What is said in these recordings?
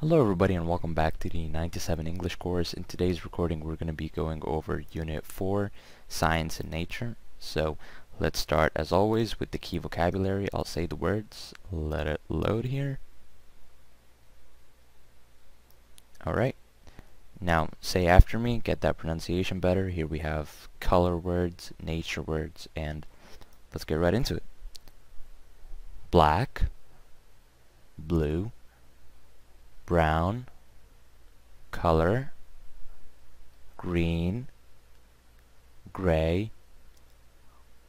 Hello everybody and welcome back to the 97 English course. In today's recording we're going to be going over Unit 4, Science and Nature. So let's start as always with the key vocabulary. I'll say the words, let it load here. Alright, now say after me, get that pronunciation better. Here we have color words, nature words, and let's get right into it. Black, blue, brown, color, green, gray,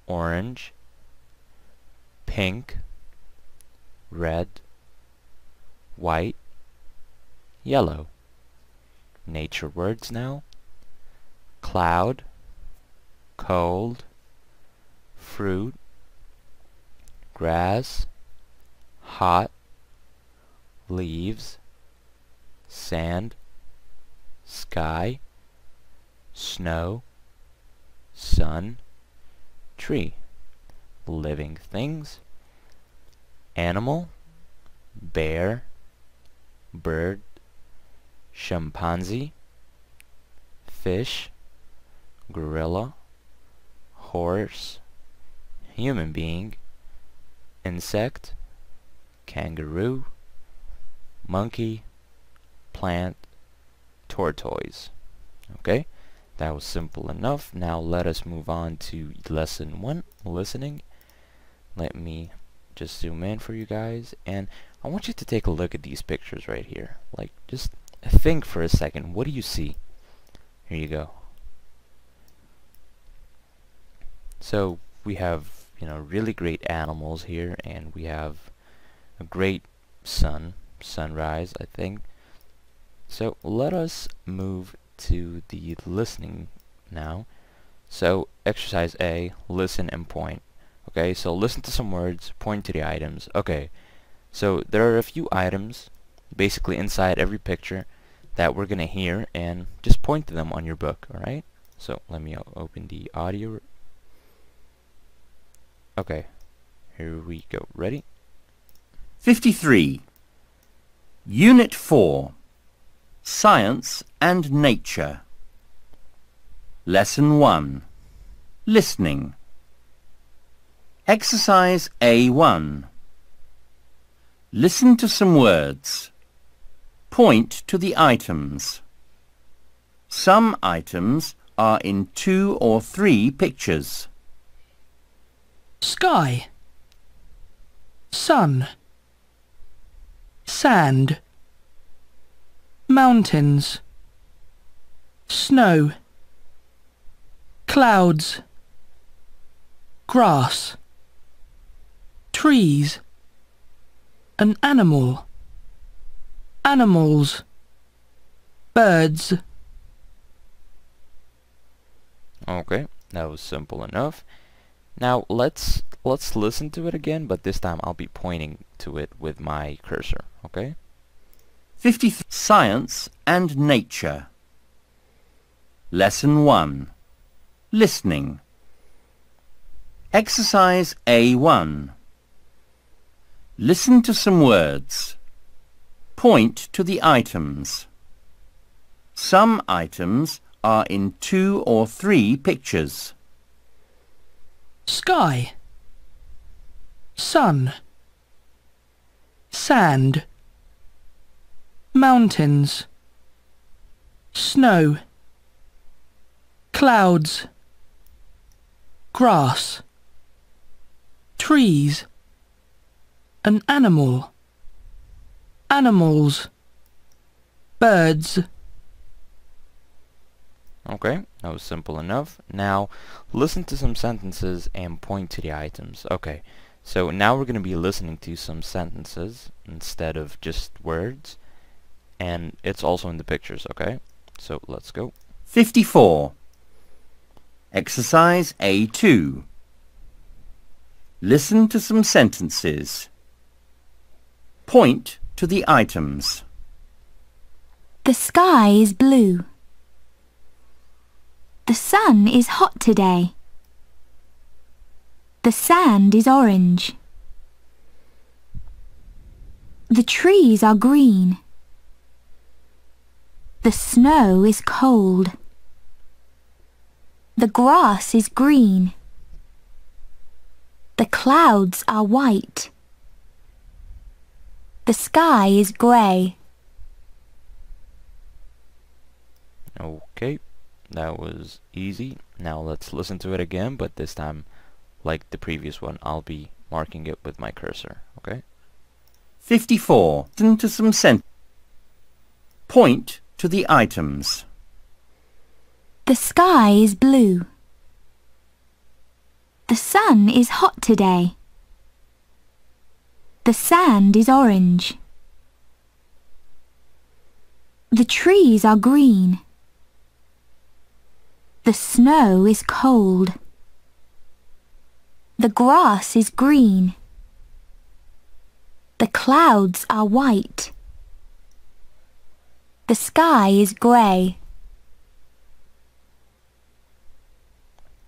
orange, pink, red, white, yellow. Nature words now. Cloud, cold, fruit, grass, hot, leaves, sand, sky, snow, sun, tree. Living things. Animal, bear, bird, chimpanzee, fish, gorilla, horse, human being, insect, kangaroo, monkey, plant, tortoise. Okay, that was simple enough. Now let us move on to lesson 1, listening. Let me just zoom in for you guys, and I want you to take a look at these pictures right here. Like, just think for a second. What do you see? Here you go. So we have, really great animals here, and we have a great sunrise, I think. So let us move to the listening now. So exercise A, listen and point. Okay, so listen to some words, point to the items. Okay, so there are a few items basically inside every picture that we're gonna hear, and just point to them on your book. Alright, so let me open the audio. Okay, here we go. Ready? 53. Unit 4, Science and Nature. Lesson 1, Listening. Exercise A1. Listen to some words. Point to the items. Some items are in 2 or 3 pictures. Sky, sun, sand, mountains, snow, clouds, grass, trees, an animal, animals, birds. Okay, that was simple enough. Now let's listen to it again, but this time I'll be pointing to it with my cursor, okay? 53. Science and Nature. Lesson 1, Listening. Exercise A1. Listen to some words. Point to the items. Some items are in 2 or 3 pictures. Sky, sun, sand, mountains, snow, clouds, grass, trees, an animal, animals, birds. Okay, that was simple enough. Now listen to some sentences and point to the items. Okay, so now we're going to be listening to some sentences instead of just words, and it's also in the pictures. Okay, so let's go. 54. Exercise A2. Listen to some sentences. Point to the items. The sky is blue. The sun is hot today. The sand is orange. The trees are green. The snow is cold. The grass is green. The clouds are white. The sky is grey. Okay, that was easy. Now let's listen to it again, but this time, like the previous one, I'll be marking it with my cursor, okay? 54. Listen to some sentences. Point to the items. The sky is blue. The sun is hot today. The sand is orange. The trees are green. The snow is cold. The grass is green. The clouds are white. The sky is grey.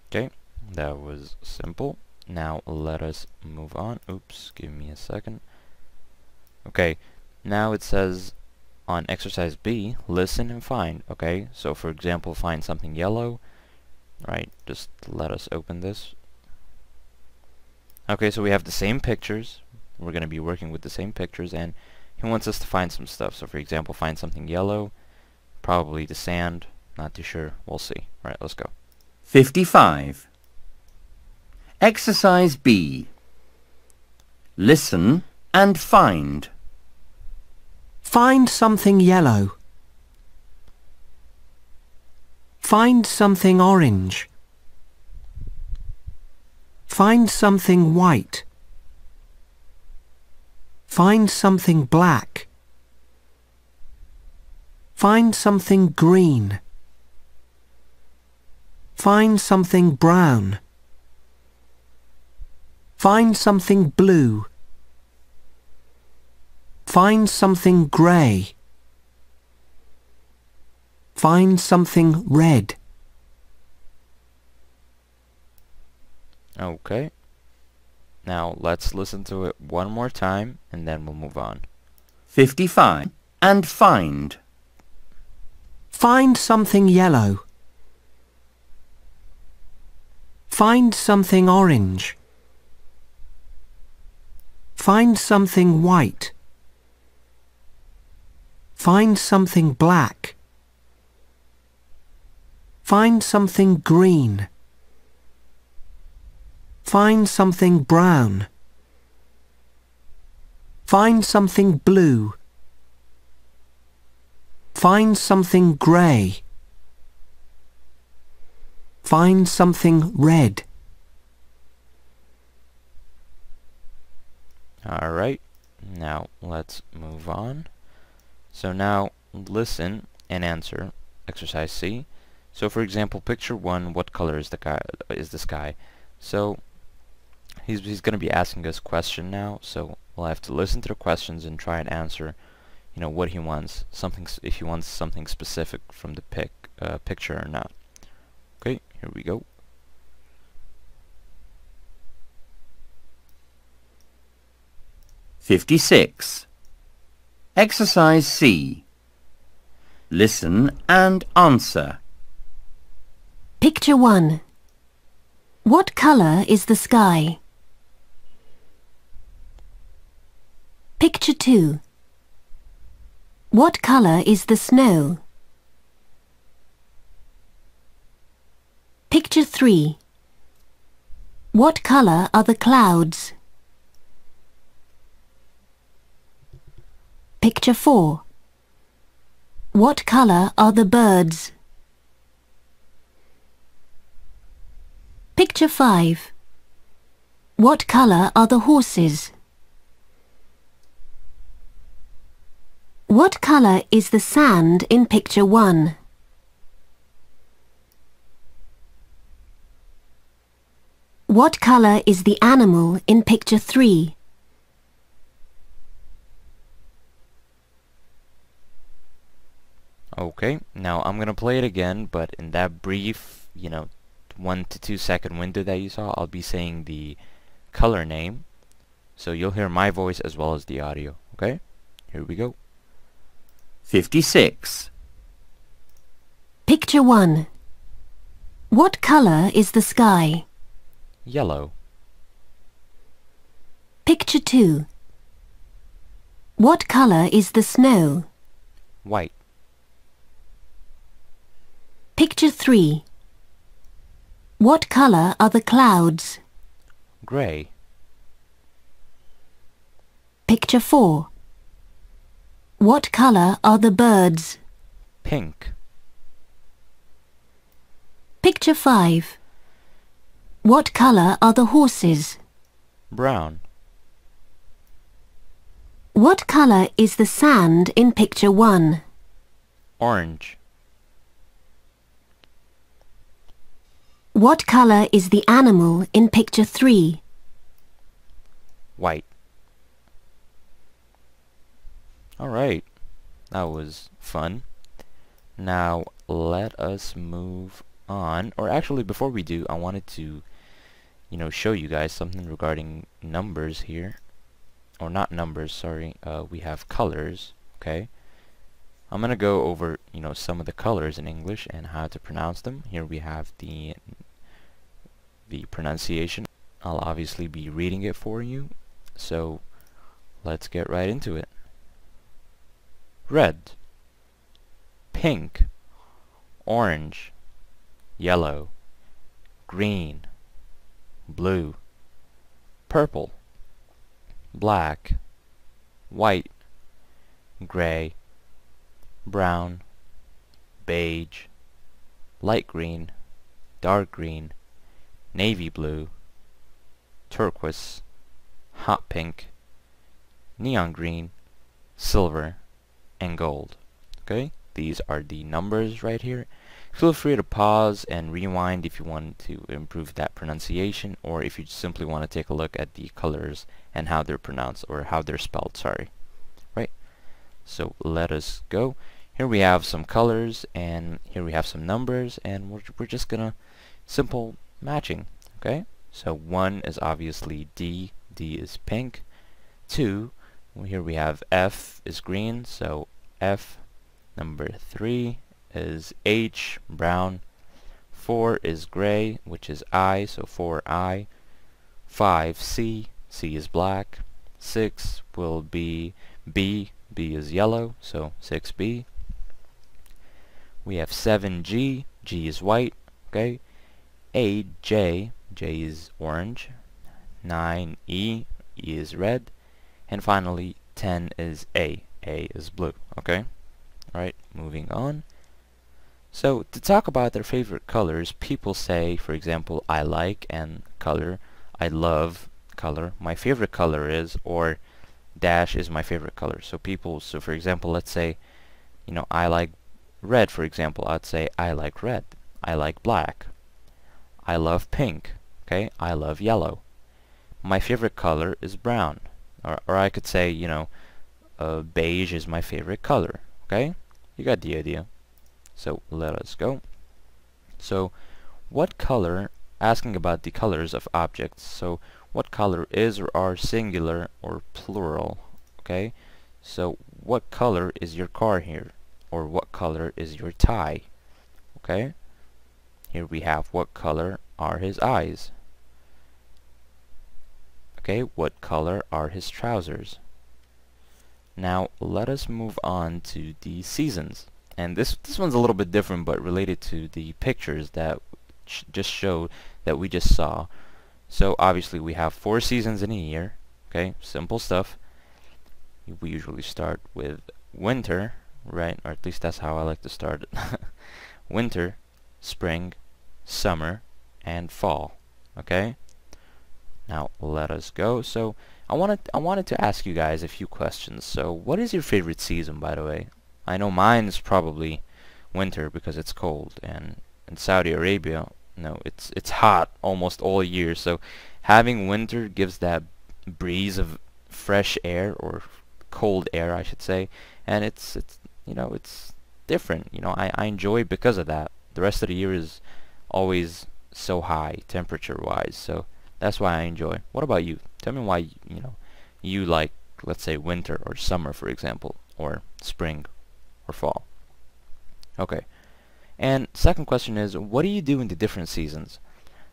Okay, that was simple. Now let us move on. Oops, give me a second. Okay, now it says on exercise B, listen and find. Okay, so for example, find something yellow. Right, just let us open this. Okay, so we have the same pictures. We're going to be working with the same pictures, and he wants us to find some stuff. So for example, find something yellow, probably the sand, not too sure, we'll see. Right, let's go. 55. Exercise B. Listen and find. Find something yellow. Find something orange. Find something white. Find something black. Find something green. Find something brown. Find something blue. Find something grey. Find something red. Okay. Now let's listen to it one more time and then we'll move on. 55. And find. Find something yellow. Find something orange. Find something white. Find something black. Find something green. Find something brown. Find something blue. Find something grey. Find something red. Alright, now let's move on. So now listen and answer exercise C. So for example, picture 1, what color is the sky? So he's going to be asking us a question now, so we'll have to listen to the questions and try and answer, you know, what he wants, if he wants something specific from the picture or not. Okay, here we go. '56. Exercise C. Listen and answer. Picture 1. What colour is the sky? Picture 2. What colour is the snow? Picture 3. What colour are the clouds? Picture 4. What colour are the birds? Picture 5. What colour are the horses? What colour is the sand in picture 1? What colour is the animal in picture 3? Okay, now I'm gonna play it again, but in that brief, 1 to 2 second window that you saw, I'll be saying the color name, so you'll hear my voice as well as the audio. Okay, here we go. 56. Picture 1. What colour is the sky? Yellow. Picture 2. What colour is the snow? White. Picture 3. What colour are the clouds? Gray. Picture 4. What colour are the birds? Pink. Picture 5. What colour are the horses? Brown. What colour is the sand in picture 1? Orange. What colour is the animal in picture 3? White. Alright, that was fun. Now let us move on, or actually before we do, I wanted to show you guys something regarding numbers here, or not numbers, sorry. We have colors. Okay, I'm gonna go over some of the colors in English and how to pronounce them. Here we have the pronunciation. I'll obviously be reading it for you, so let's get right into it. Red, pink, orange, yellow, green, blue, purple, black, white, gray, brown, beige, light green, dark green, navy blue, turquoise, hot pink, neon green, silver, and gold. Okay, these are the numbers right here. Feel free to pause and rewind if you want to improve that pronunciation, or if you simply want to take a look at the colors and how they're pronounced, or how they're spelled, sorry. Right, so let us go. Here we have some colors, and here we have some numbers, and we're just gonna simple matching. Okay, so 1 is obviously D. D is pink. 2, here we have F is green, so F. Number 3 is H, brown. 4 is gray, which is I, so 4I. 5, C. C is black. 6 will be B. B is yellow, so 6B. We have 7, G. G is white. Okay. 8, J. J is orange. 9, E. E is red. And finally 10 is A. A is blue. Okay. Alright, moving on. So to talk about their favorite colors, people say, for example, I like and color, I love color, my favorite color is, or dash is my favorite color. So for example, let's say, I like red, for example. I'd say I like red. I like black. I love pink. Okay, I love yellow. My favorite color is brown. Or I could say, beige is my favorite color. Okay, you got the idea. So let us go. So what color, asking about the colors of objects, so what color is or are singular or plural? Okay, so what color is your car here? Or what color is your tie? Okay, here we have what color are his eyes? Okay, what color are his trousers? Now let us move on to the seasons, and this one's a little bit different, but related to the pictures that we just saw. So obviously we have 4 seasons in a year. Okay, simple stuff. We usually start with winter, right? Or at least that's how I like to start it. Winter, spring, summer, and fall. Okay. Now let us go. So I wanted to ask you guys a few questions. So what is your favorite season, by the way? I know mine is probably winter because it's cold, and in Saudi Arabia, it's hot almost all year. So having winter gives that breeze of fresh air, or cold air I should say, and it's different. I enjoy it because of that. The rest of the year is always so high temperature wise, so that's why I enjoy. What about you? Tell me why you like, let's say, winter or summer, for example, or spring or fall. Okay. And second question is, what do you do in the different seasons?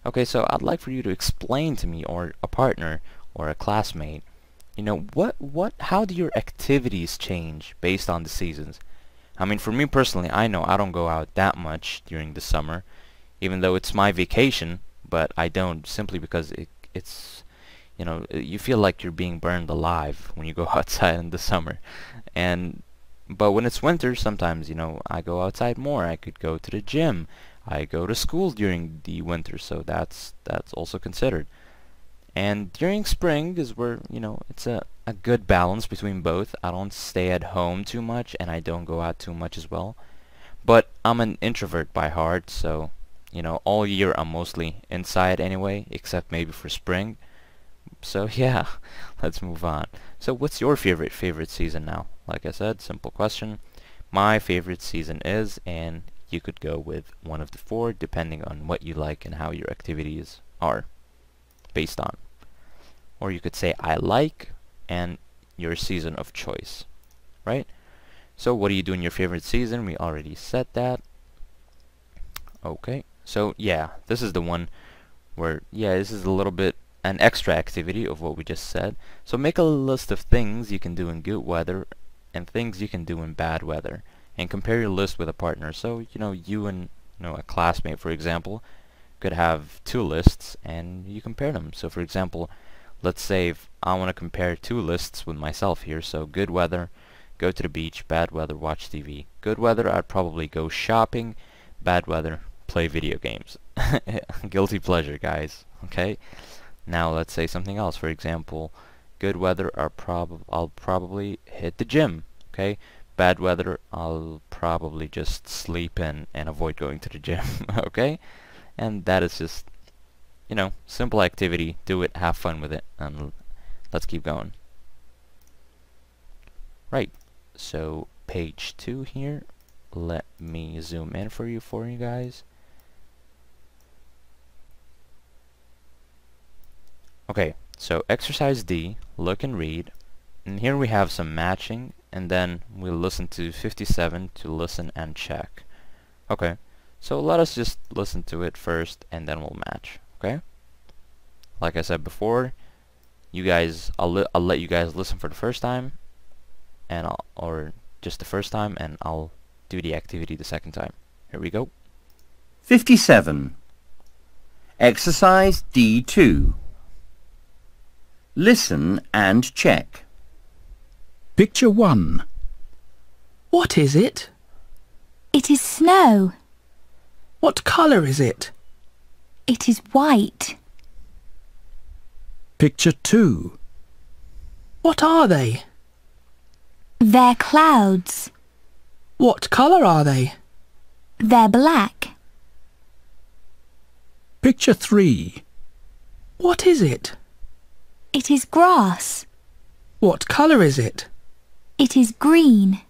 Okay, so I'd like for you to explain to me, or a partner or a classmate, you know, how do your activities change based on the seasons? I mean, for me personally, I know I don't go out that much during the summer, even though it's my vacation, but I don't, simply because it's, you know, you feel like you're being burned alive when you go outside in the summer. But when it's winter, sometimes, you know, I go outside more. I could go to the gym. I go to school during the winter, so that's also considered. And during spring is where, you know, it's a good balance between both. I don't stay at home too much, and I don't go out too much as well. But I'm an introvert by heart, so, you know, all year I'm mostly inside anyway, except maybe for spring. So yeah, let's move on. So what's your favorite season now? Like I said, simple question. My favorite season is, and you could go with one of the four depending on what you like and how your activities are based on. Or you could say I like and your season of choice, right? So what do you do in your favorite season? We already said that. Okay, so yeah, this is the one where, yeah, this is a little bit an extra activity of what we just said. So make a list of things you can do in good weather and things you can do in bad weather, and compare your list with a partner. So, you know, you and, you know, a classmate, for example, could have two lists and you compare them. So for example, let's say if I want to compare two lists with myself here. So good weather, go to the beach. Bad weather, watch TV. Good weather, I'd probably go shopping. Bad weather, play video games. Guilty pleasure, guys. Okay, now let's say something else. For example, good weather, I'll probably hit the gym. Okay, bad weather, I'll probably just sleep in and avoid going to the gym. Okay, and that is just, you know, simple activity. Do it, have fun with it, and let's keep going. Right, so page 2 here. Let me zoom in for you guys. Okay, so exercise D, look and read. And here we have some matching, and then we'll listen to 57 to listen and check. Okay, so let us just listen to it first and then we'll match. Okay, like I said before, you guys, I'll let you guys listen for the first time, and or just the first time, and I'll do the activity the second time. Here we go. 57. Exercise D2. Listen and check. Picture 1. What is it? It is snow. What colour is it? It is white. Picture 2. What are they? They're clouds. What colour are they? They're black. Picture 3. What is it? It is grass. What colour is it? It is green.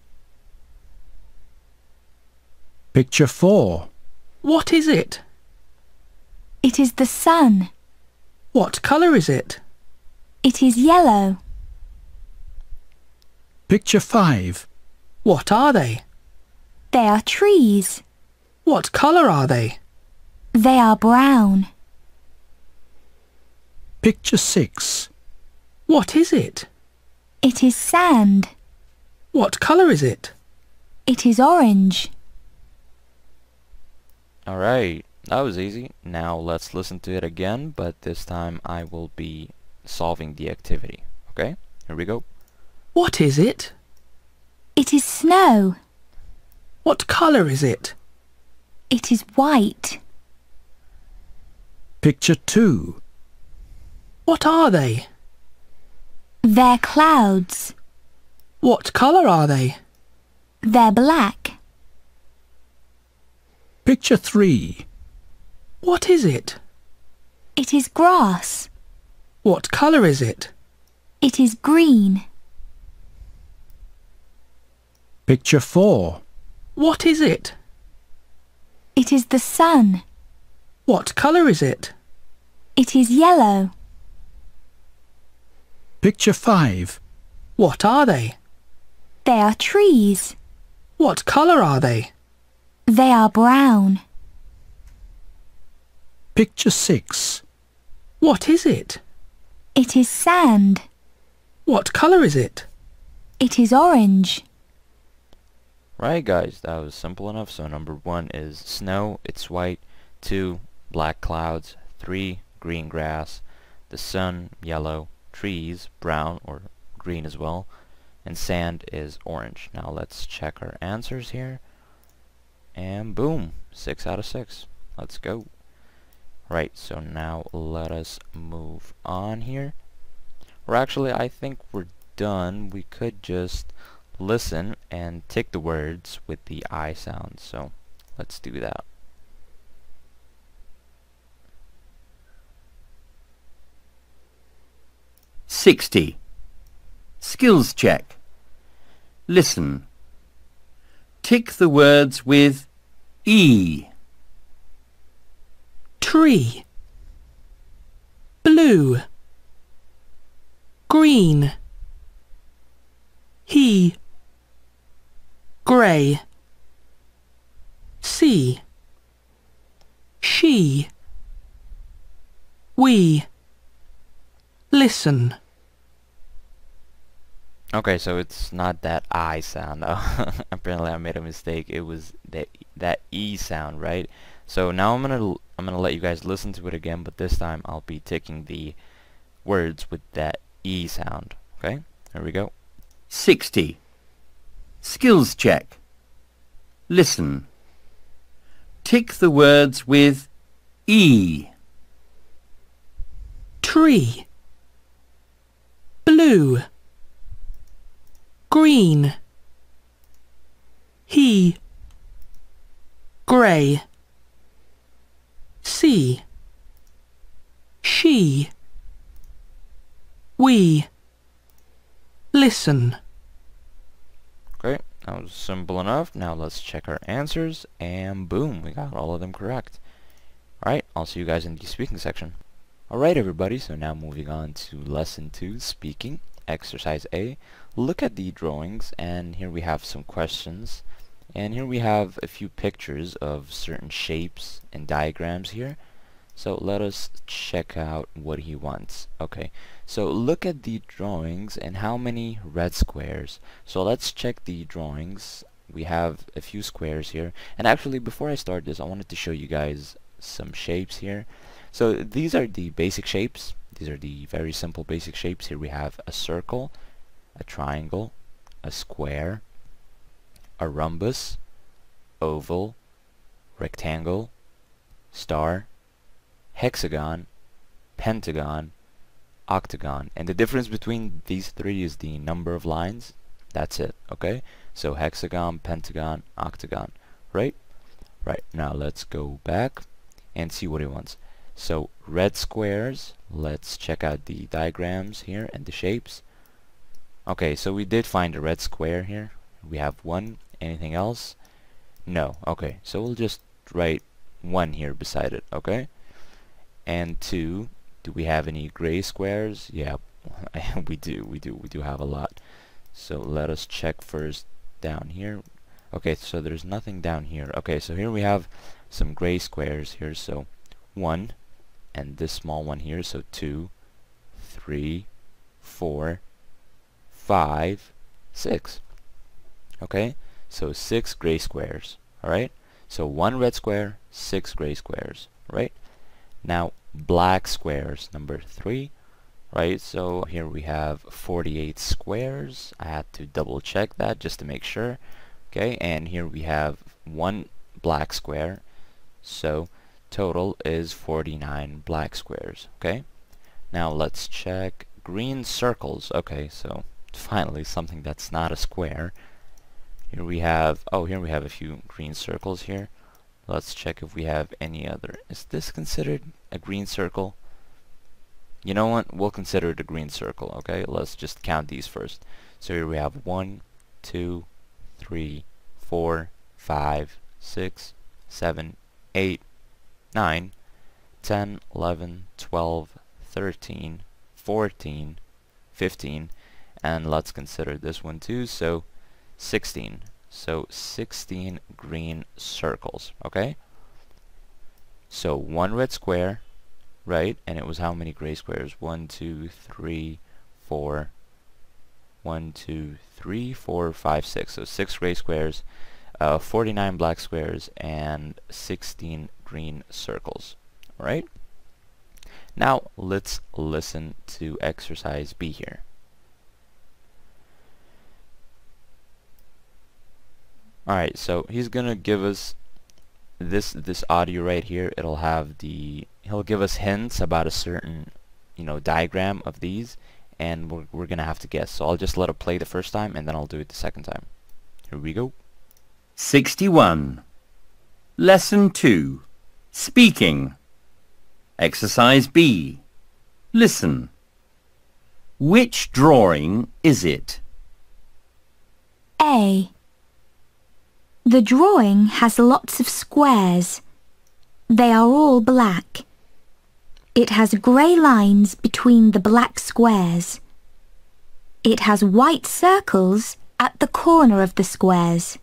Picture 4. What is it? It is the sun. What colour is it? It is yellow. Picture 5. What are they? They are trees. What colour are they? They are brown. Picture 6. What is it? It is sand. What colour is it? It is orange. Alright, that was easy. Now let's listen to it again, but this time I will be solving the activity. Okay, here we go. What is it? It is snow. What colour is it? It is white. Picture 2. What are they? They're clouds. What colour are they? They're black. Picture 3. What is it? It is grass. What colour is it? It is green. Picture 4. What is it? It is the sun. What colour is it? It is yellow. Picture 5. What are they? They are trees. What colour are they? They are brown. Picture 6. What is it? It is sand. What colour is it? It is orange. Right, guys, that was simple enough. So number 1 is snow, it's white. 2, black clouds. 3, green grass. The sun, yellow. Trees, brown or green as well. And sand is orange. Now let's check our answers here. And boom, 6 out of 6. Let's go. Right, so now let us move on here. Or actually, I think we're done. We could just listen and tick the words with the I sound. So let's do that. "60. Skills check. Listen. Tick the words with E. Tree. Blue. Green. He. Grey. Sea. She. We. Listen. Okay, so it's not that I sound. Apparently I made a mistake. It was that E sound, right? So now I'm gonna let you guys listen to it again, but this time I'll be ticking the words with that E sound. Okay? Here we go. 60. Skills check. Listen. Tick the words with E. Tree. Blue. Green. He. Grey. Sea. She. We. Listen. Okay, that was simple enough. Now let's check our answers, and boom, we got all of them correct. Alright, I'll see you guys in the speaking section. Alright everybody, so now moving on to lesson 2, speaking. Exercise A. Look at the drawings, and here we have some questions. And here we have a few pictures of certain shapes and diagrams here. So let us check out what he wants. Okay, so look at the drawings and how many red squares. So let's check the drawings. We have a few squares here. And actually, before I start this, I wanted to show you guys some shapes here. So these are the basic shapes. These are the very simple basic shapes. Here we have a circle, a triangle, a square, a rhombus, oval, rectangle, star, hexagon, pentagon, octagon. And the difference between these three is the number of lines. That's it, okay? So hexagon, pentagon, octagon, right? Right, now let's go back and see what he wants. So red squares, let's check out the diagrams here and the shapes. Okay, so we did find a red square here. We have one. Anything else? No. Okay, so we'll just write 1 here beside it, okay? And 2, do we have any gray squares? Yeah, we do have a lot. So let us check first down here. Okay, so there's nothing down here. Okay, so here we have some gray squares here. So 1, and this small one here. So 2, 3, 4, 5, 6. Okay, so 6 gray squares. Alright, so 1 red square, 6 gray squares. Right, now black squares, number 3. Right, so here we have 48 squares. I had to double check that just to make sure. Okay, and here we have 1 black square, so total is 49 black squares. Okay, now let's check green circles. Okay, so finally something that's not a square. Here we have, here we have a few green circles here. Let's check if we have any other. Is this considered a green circle? You know what? We'll consider it a green circle, okay? Let's just count these first. So here we have 1, 2, 3, 4, 5, 6, 7, 8, 9, 10, 11, 12, 13, 14, 15, and let's consider this one too, so 16. So 16 green circles, okay? So one red square, right? And it was how many gray squares? 1, 2, 3, 4. 1, 2, 3, 4, 5, 6. So 6 gray squares, 49 black squares, and 16 green circles. Alright? Now let's listen to exercise B here. Alright, so he's gonna give us this audio right here. It'll have he'll give us hints about a certain, diagram of these, and we're gonna have to guess. So I'll just let it play the first time, and then I'll do it the second time. Here we go. 61. Lesson 2. Speaking. Exercise B. Listen. Which drawing is it? A. The drawing has lots of squares. They are all black. It has grey lines between the black squares. It has white circles at the corner of the squares.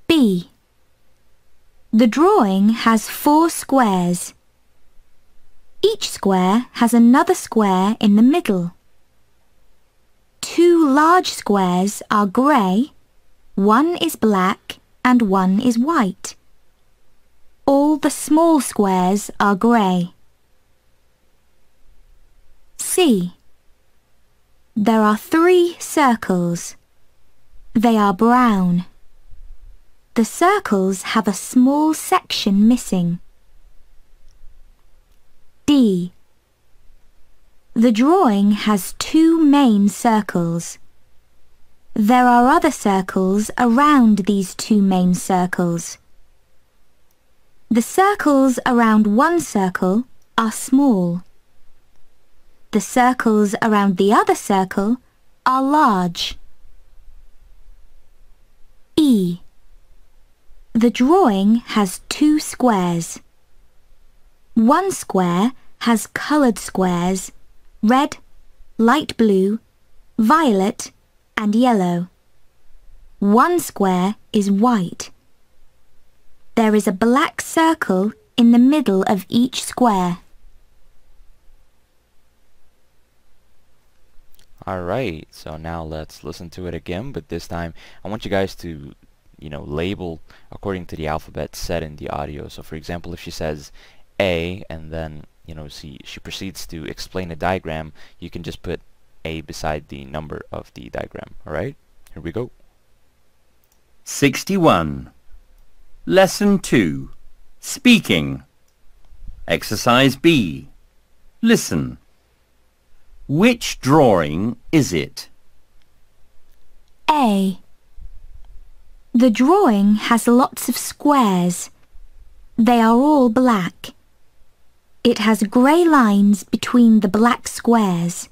B. The drawing has 4 squares. Each square has another square in the middle. 2 large squares are grey, 1 is black and 1 is white. All the small squares are grey. C. There are 3 circles. They are brown. The circles have a small section missing. D. The drawing has 2 main circles. There are other circles around these 2 main circles. The circles around one circle are small. The circles around the other circle are large. E. The drawing has 2 squares. One square has coloured squares, red, light blue, violet, and yellow. One square is white. There is a black circle in the middle of each square. Alright, so now let's listen to it again, but this time I want you guys to, label according to the alphabet set in the audio. So for example, if she says A and then, she proceeds to explain a diagram, you can just put A beside the number of the diagram. Alright, here we go. 61. Lesson 2. Speaking. Exercise B. Listen. Which drawing is it? A. The drawing has lots of squares. They are all black. It has grey lines between the black squares.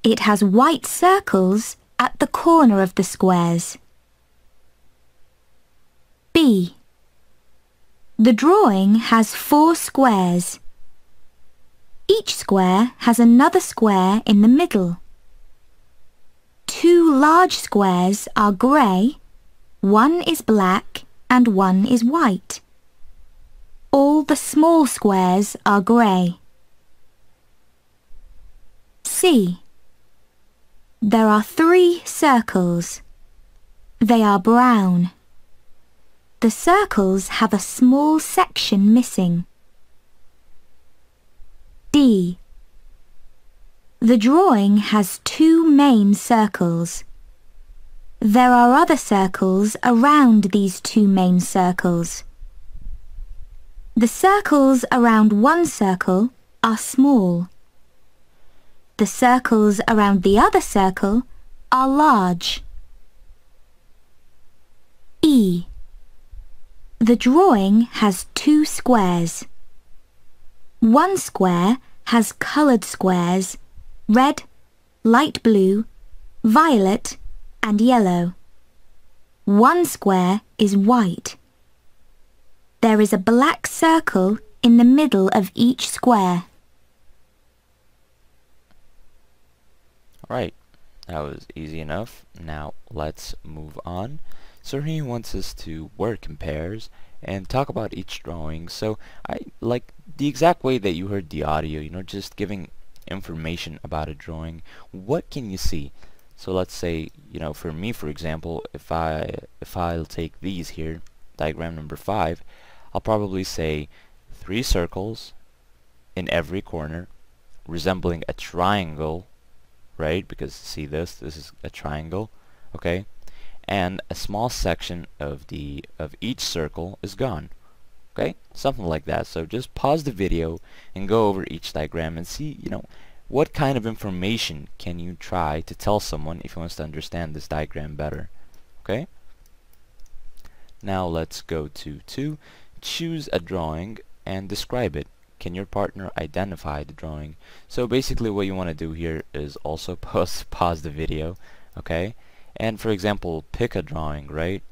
It has white circles at the corner of the squares. B. The drawing has 4 squares. Each square has another square in the middle. 2 large squares are grey, 1 is black and 1 is white. All the small squares are grey. C. There are 3 circles. They are brown. The circles have a small section missing. D. The drawing has 2 main circles. There are other circles around these 2 main circles. The circles around one circle are small. The circles around the other circle are large. E. The drawing has 2 squares. One square has coloured squares, red, light blue, violet, and yellow. One square is white. There is a black circle in the middle of each square. Alright, That was easy enough. Now let's move on. So he wants us to work in pairs and talk about each drawing. So I like the exact way that you heard the audio, you know, just giving information about a drawing. What can you see? So let's say, you know, for me, for example, if I'll take these here, diagram number 5, I'll probably say 3 circles in every corner resembling a triangle, right? Because see this is a triangle, okay? And a small section of each circle is gone, okay? Something like that. So just pause the video and go over each diagram and see, you know, what kind of information can you try to tell someone if he wants to understand this diagram better, okay? Now let's go to 2. Choose a drawing and describe it. Can your partner identify the drawing? So basically what you want to do here is also pause the video, okay? And for example, pick a drawing, right?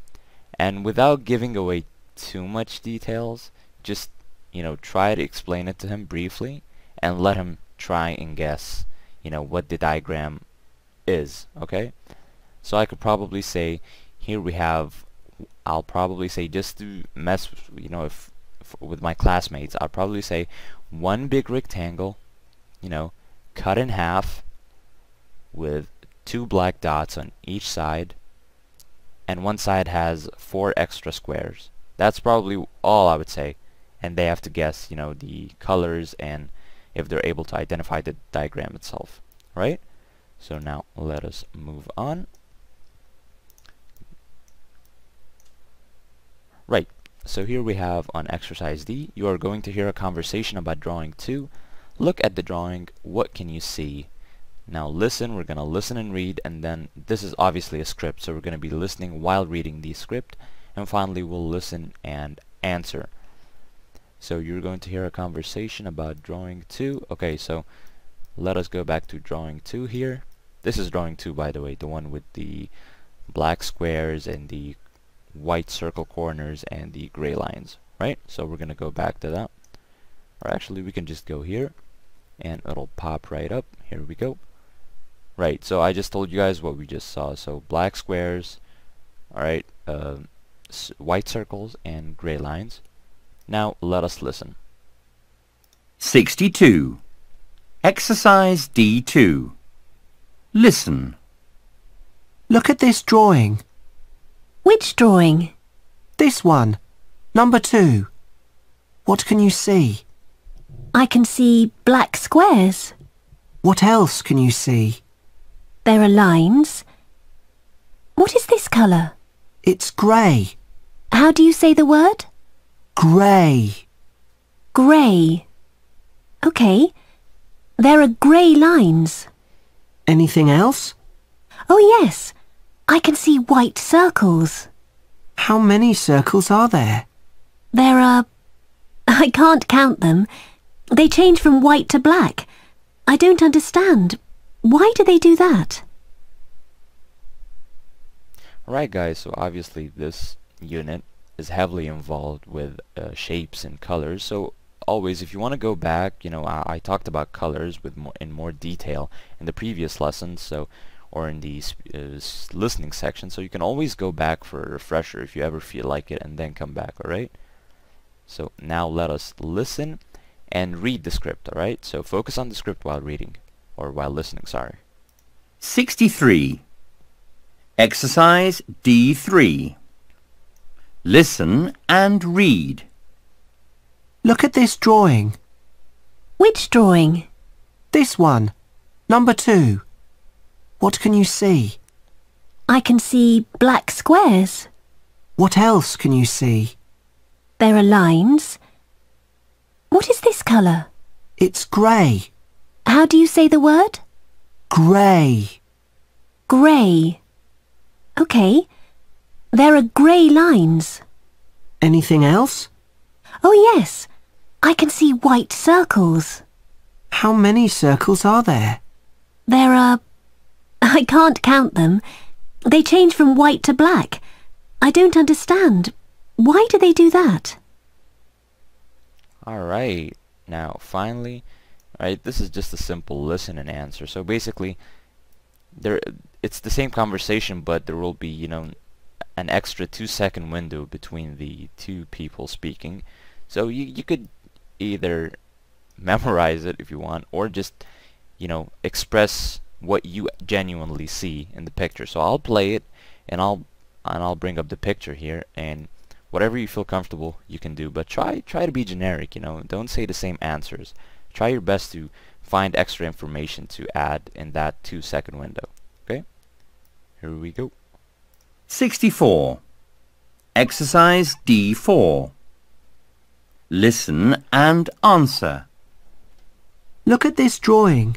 And without giving away too much details, just, you know, try to explain it to him briefly and let him try and guess, you know, what the diagram is, okay? So I could probably say, here we have, I'll probably say, just to mess, you know, if with my classmates, I'll probably say one big rectangle, you know, cut in half with 2 black dots on each side, and one side has 4 extra squares. That's probably all I would say, and they have to guess, you know, the colors and if they're able to identify the diagram itself, right? So now let us move on. Right, so here we have on exercise D, you are going to hear a conversation about drawing 2. Look at the drawing, what can you see? Now listen, we're going to listen and read, and then this is obviously a script, so we're going to be listening while reading the script, and finally we'll listen and answer. So you're going to hear a conversation about drawing 2. Okay, so let us go back to drawing 2 here. This is drawing 2, by the way, the one with the black squares and the white circle corners and the gray lines, right? So we're gonna go back to that, or actually we can just go here and it'll pop right up. Here we go. Right, so I just told you guys what we just saw. So black squares, alright, white circles and gray lines. Now let us listen. 62. Exercise D2. Listen. Look at this drawing. Which drawing? This one. Number 2. What can you see? I can see black squares. What else can you see? There are lines. What is this colour? It's grey. How do you say the word? Grey. Grey. Okay. There are grey lines. Anything else? Oh yes. I can see white circles. How many circles are there? There are... I can't count them. They change from white to black. I don't understand. Why do they do that? Alright guys, so obviously this unit is heavily involved with shapes and colors. So always, if you want to go back, you know, I talked about colors with in more detail in the previous lessons, so or in the listening section, so you can always go back for a refresher if you ever feel like it and then come back, alright? So now let us listen and read the script, alright? So focus on the script while reading, or while listening, sorry. 63. Exercise D3. Listen and read. Look at this drawing. Which drawing? This one. Number 2. What can you see? I can see black squares. What else can you see? There are lines. What is this colour? It's grey. How do you say the word? Grey. Grey. Okay. There are grey lines. Anything else? Oh yes. I can see white circles. How many circles are there? There are... I can't count them. They change from white to black. I don't understand. Why do they do that? Alright, now finally, right, this is just a simple listen and answer. So basically, it's the same conversation, but there will be, you know, an extra 2-second window between the two people speaking. So you could either memorize it if you want, or just, you know, express what you genuinely see in the picture. So I'll play it, and I'll bring up the picture here, and whatever you feel comfortable you can do, but try to be generic, you know. Don't say the same answers. Try your best to find extra information to add in that 2-second window. Okay? Here we go. 64. Exercise D4. Listen and answer. Look at this drawing.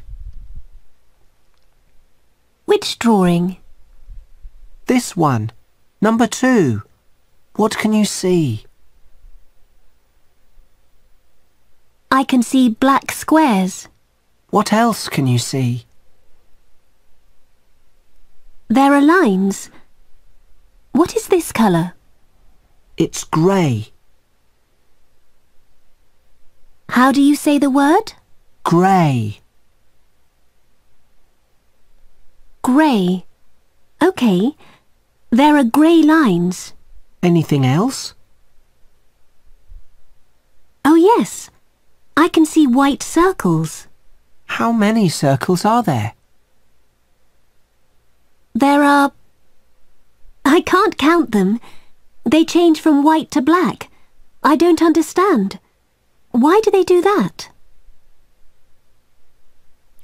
Which drawing? This one. Number 2. What can you see? I can see black squares. What else can you see? There are lines. What is this colour? It's grey. How do you say the word? Grey. Grey. OK. There are grey lines. Anything else? Oh yes. I can see white circles. How many circles are there? There are... I can't count them. They change from white to black. I don't understand. Why do they do that?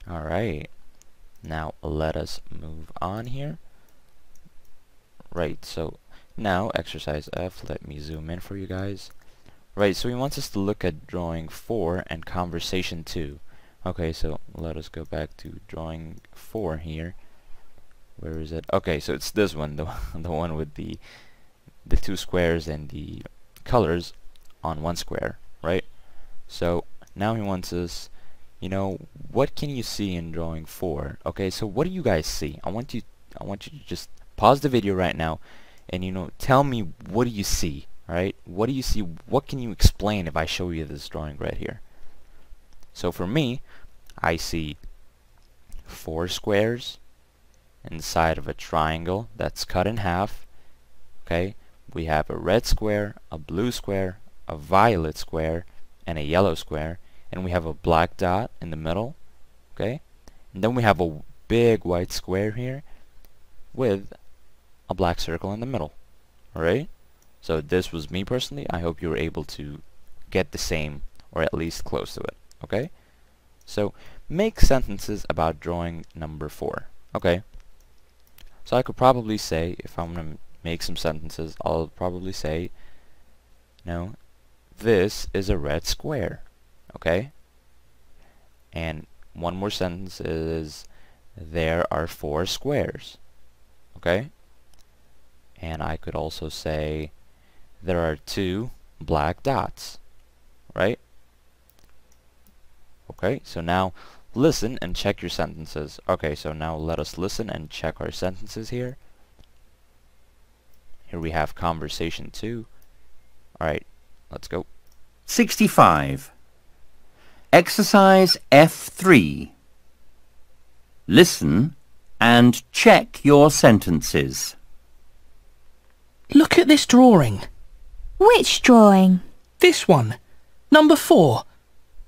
Alright. Now let us move on here. Right, so now exercise F. Let me zoom in for you guys. Right, so he wants us to look at drawing 4 and conversation 2. Okay, so let us go back to drawing 4 here. Where is it? Okay, so it's this one, the one with the 2 squares and the colors on one square, right? So now he wants us, you know, what can you see in drawing 4? Okay, so what do you guys see? I want you to just pause the video right now and, you know, tell me, what do you see? Right? What do you see? What can you explain if I show you this drawing right here? So for me, I see 4 squares inside of a triangle that's cut in half. Okay? We have a red square, a blue square, a violet square, and a yellow square, and we have a black dot in the middle. Okay? And then we have a big white square here with a black circle in the middle. Alright? So this was me personally. I hope you were able to get the same, or at least close to it. Okay? So make sentences about drawing number 4. Okay? So I could probably say, if I'm going to make some sentences, I'll probably say, no, this is a red square. Okay? And one more sentence is, there are 4 squares. Okay? And I could also say, there are 2 black dots, right? Okay, so now listen and check your sentences. Okay, so now let us listen and check our sentences here. Here we have conversation 2. Alright, let's go. 65. Exercise F3. Listen and check your sentences. Look at this drawing. Which drawing? This one. Number 4.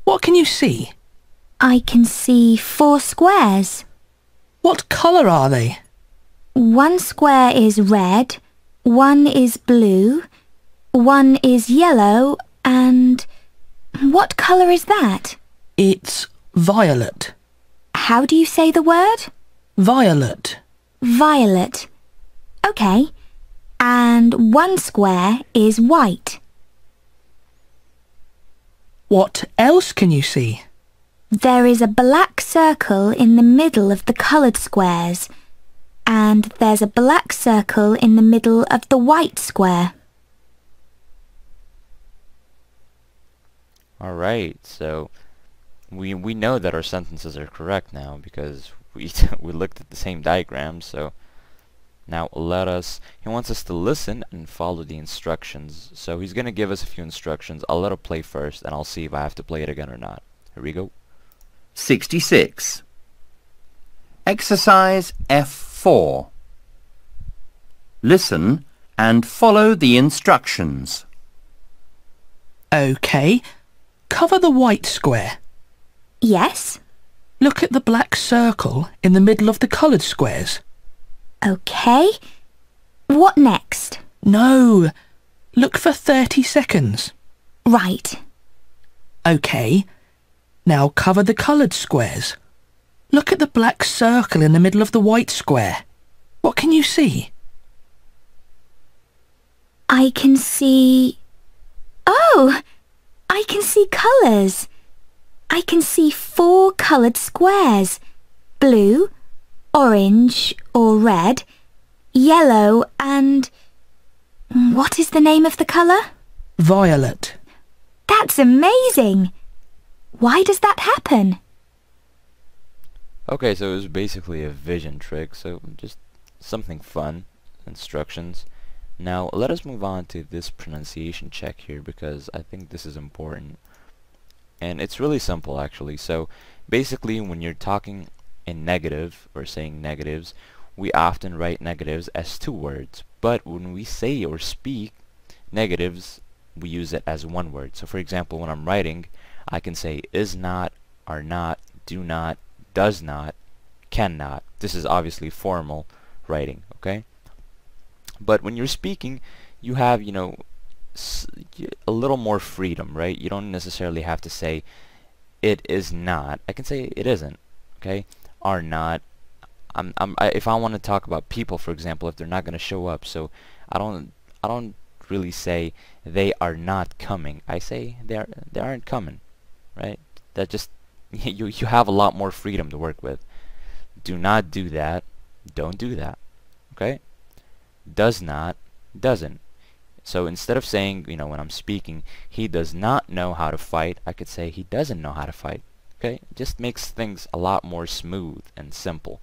What can you see? I can see 4 squares. What colour are they? One square is red, one is blue, one is yellow, and... what colour is that? It's violet. How do you say the word? Violet. Violet. Okay. And one square is white. What else can you see? There is a black circle in the middle of the coloured squares, and there's a black circle in the middle of the white square. Alright, so we know that our sentences are correct now because we looked at the same diagram. So now he wants us to listen and follow the instructions. So he's going to give us a few instructions. I'll let it play first and I'll see if I have to play it again or not. Here we go. 66. Exercise F4. Listen and follow the instructions. OK. Cover the white square. Yes. Look at the black circle in the middle of the coloured squares. OK. What next? No. Look for 30 seconds. Right. OK. Now cover the coloured squares. Look at the black circle in the middle of the white square. What can you see? I can see... Oh! I can see colours. I can see 4 coloured squares. Blue, orange or red, yellow and... What is the name of the colour? Violet. That's amazing! Why does that happen? Okay, so it was basically a vision trick, so just something fun. Instructions. Now let us move on to this pronunciation check here, because I think this is important. And it's really simple actually. So basically when you're talking in negative or saying negatives, we often write negatives as 2 words. But when we say or speak negatives, we use it as 1 word. So for example, when I'm writing, I can say is not, are not, do not, does not, cannot. This is obviously formal writing, okay? But when you're speaking, you have, you know, a little more freedom, right? You don't necessarily have to say it is not. I can say it isn't, okay? Are not. If I want to talk about people, for example, if they're not going to show up, so I don't really say they are not coming. I say they aren't coming, right? That just you have a lot more freedom to work with. Do not do that. Don't do that. Okay? Does not, doesn't. So instead of saying, you know, when I'm speaking, he does not know how to fight, I could say he doesn't know how to fight. Okay? It just makes things a lot more smooth and simple.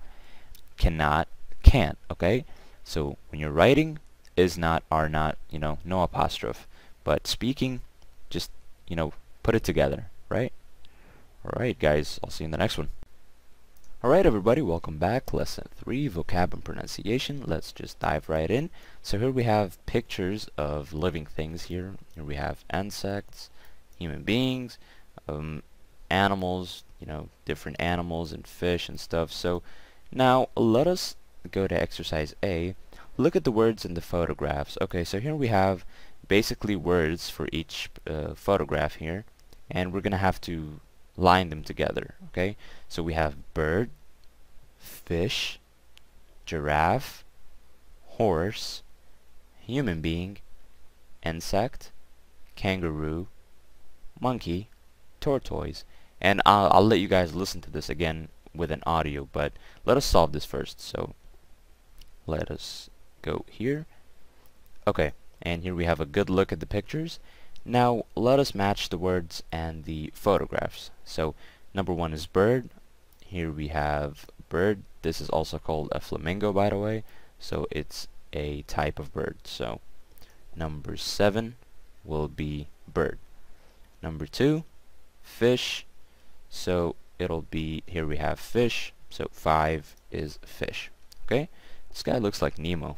Cannot, can't. Okay? So when you're writing, is not, are not, you know, no apostrophe. But speaking, just, you know, put it together, right? Alright guys, I'll see you in the next one. Alright everybody, welcome back. Lesson 3, Vocab and Pronunciation. Let's just dive right in. So here we have pictures of living things here. Here we have insects, human beings, animals, you know, different animals and fish and stuff. So now let us go to exercise A. Look at the words in the photographs. Okay, so here we have basically words for each photograph here, and we're gonna have to line them together. Okay, so we have bird, fish, giraffe, horse, human being, insect, kangaroo, monkey, tortoise. And I'll let you guys listen to this again with an audio, but let us solve this first. So let us go here. Okay, and here we have a good look at the pictures. Now let us match the words and the photographs. So number 1 is bird. Here we have bird. This is also called a flamingo, by the way. So it's a type of bird. So number 7 will be bird. Number 2, fish. So it'll be, here we have fish. So 5 is fish. Okay? This guy looks like Nemo.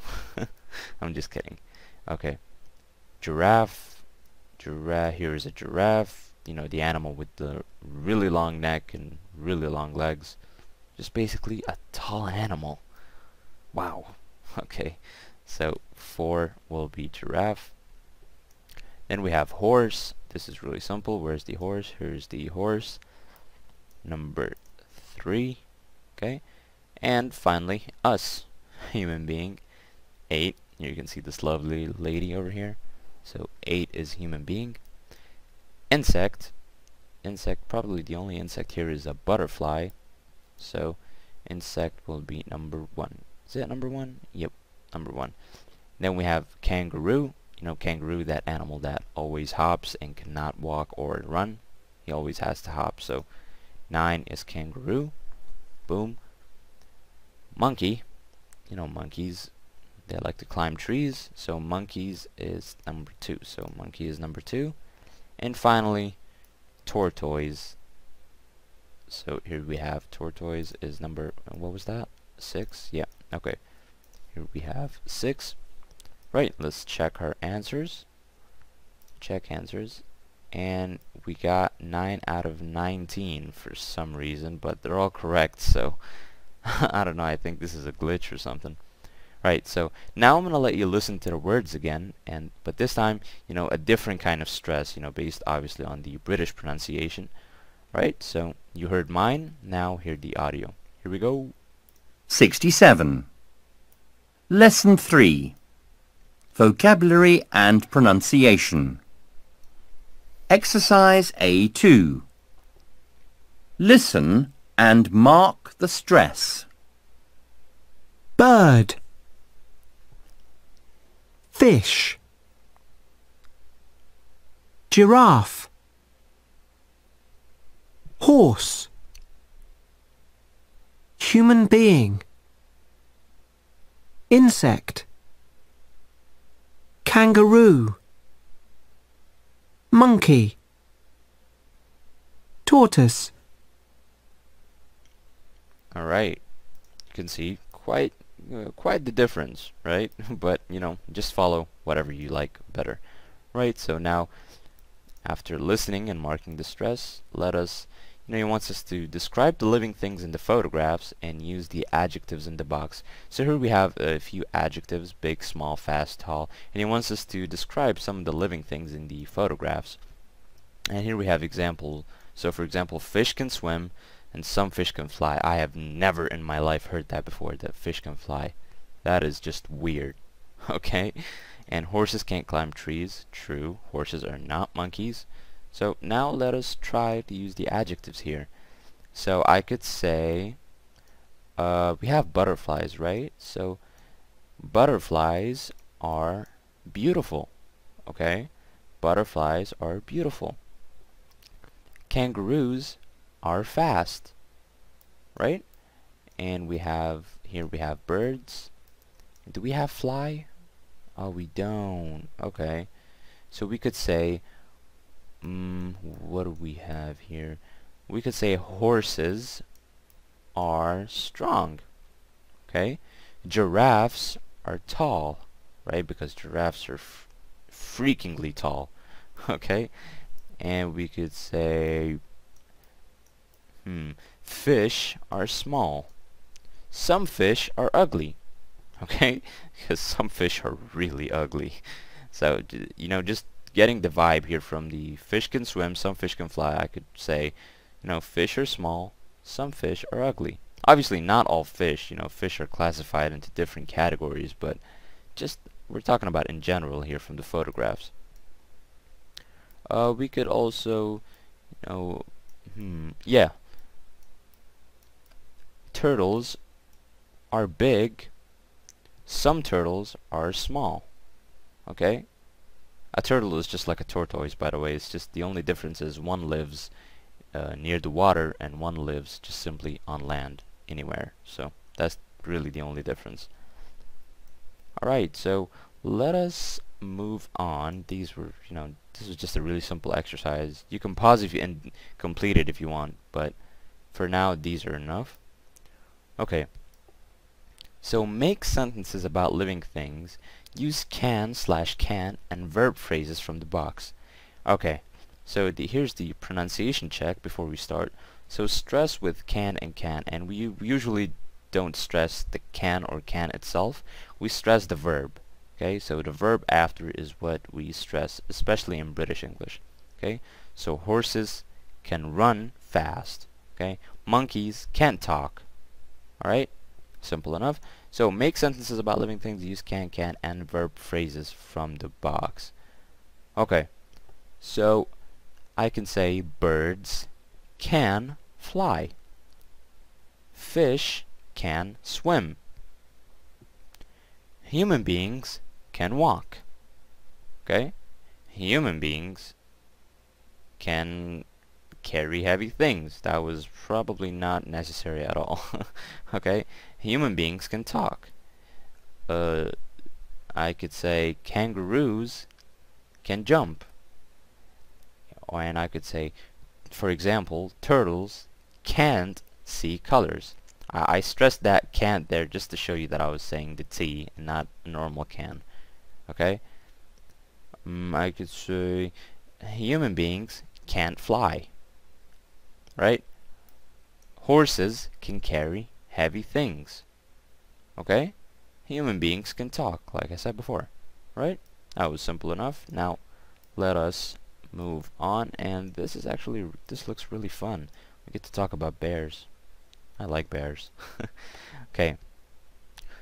I'm just kidding. Okay. Giraffe. Giraffe, here is a giraffe, you know, the animal with the really long neck and really long legs. Just basically a tall animal. Wow. Okay, so 4 will be giraffe. Then we have horse. This is really simple. Where's the horse? Here's the horse. Number 3. Okay, and finally us, human being. 8. You can see this lovely lady over here. So 8 is human being. Insect. Insect, probably the only insect here is a butterfly. So insect will be number 1. Is that number 1? Yep, number 1. Then we have kangaroo. You know, kangaroo, that animal that always hops and cannot walk or run. He always has to hop. So 9 is kangaroo. Boom. Monkey. You know, monkeys, they like to climb trees, so monkeys is number 2. So monkey is number 2. And finally, tortoise. So here we have tortoise is number, what was that? 6? Yeah, okay. Here we have 6. Right, let's check our answers. Check answers. And we got 9 out of 19 for some reason, but they're all correct, so I don't know, I think this is a glitch or something. Right, so now I'm going to let you listen to the words again, but this time, you know, a different kind of stress, you know, based obviously on the British pronunciation. Right, so you heard mine, now hear the audio. Here we go. 67. Lesson 3. Vocabulary and Pronunciation. Exercise A2. Listen and mark the stress. Bird. Fish. Giraffe. Horse. Human being. Insect. Kangaroo. Monkey. Tortoise. All right, you can see quite the difference, right? But you know, just follow whatever you like better. Right, so now after listening and marking the stress, let us, you know, he wants us to describe the living things in the photographs and use the adjectives in the box. So here we have a few adjectives: big, small, fast, tall, and he wants us to describe some of the living things in the photographs. And here we have example. So for example, fish can swim and some fish can fly. I have never in my life heard that before, that fish can fly. That is just weird. Okay? And horses can't climb trees. True, horses are not monkeys. So now let us try to use the adjectives here. So I could say, we have butterflies, right? So butterflies are beautiful. Okay? Butterflies are beautiful. Kangaroos are fast, right? And we have, here we have birds. Do we have fly? Oh, we don't. Okay. So we could say, what do we have here? We could say horses are strong. Okay. Giraffes are tall, right? Because giraffes are freakingly tall. Okay. And we could say, fish are small. Some fish are ugly. Okay? Because some fish are really ugly. So, you know, just getting the vibe here from the fish can swim, some fish can fly, I could say, you know, fish are small, some fish are ugly. Obviously, not all fish, you know, fish are classified into different categories, but just, we're talking about in general here from the photographs. We could also, you know, yeah. Turtles are big, some turtles are small. Okay? A turtle is just like a tortoise, by the way. It's just the only difference is one lives near the water and one lives just simply on land anywhere. So that's really the only difference. Alright, so let us move on. These were, you know, this was just a really simple exercise. You can pause if you and complete it if you want, but for now these are enough. Okay. So make sentences about living things. Use can/can and verb phrases from the box. Okay. So here's the pronunciation check before we start. So stress with can, and we usually don't stress the can or can itself. We stress the verb. Okay, so the verb after is what we stress, especially in British English. Okay, so horses can run fast. Okay, monkeys can't talk. Alright, simple enough. So make sentences about living things, use can, and verb phrases from the box. Okay, so I can say birds can fly. Fish can swim. Human beings can walk. Okay? Human beings can carry heavy things. That was probably not necessary at all. Okay? Human beings can talk. I could say kangaroos can jump. And I could say, for example, turtles can't see colors. I stressed that can't there just to show you that I was saying the T and not a normal can. Okay? I could say human beings can't fly. Right? Horses can carry heavy things. Okay? Human beings can talk, like I said before. Right? That was simple enough. Now, let us move on, and this looks really fun. We get to talk about bears. I like bears. Okay.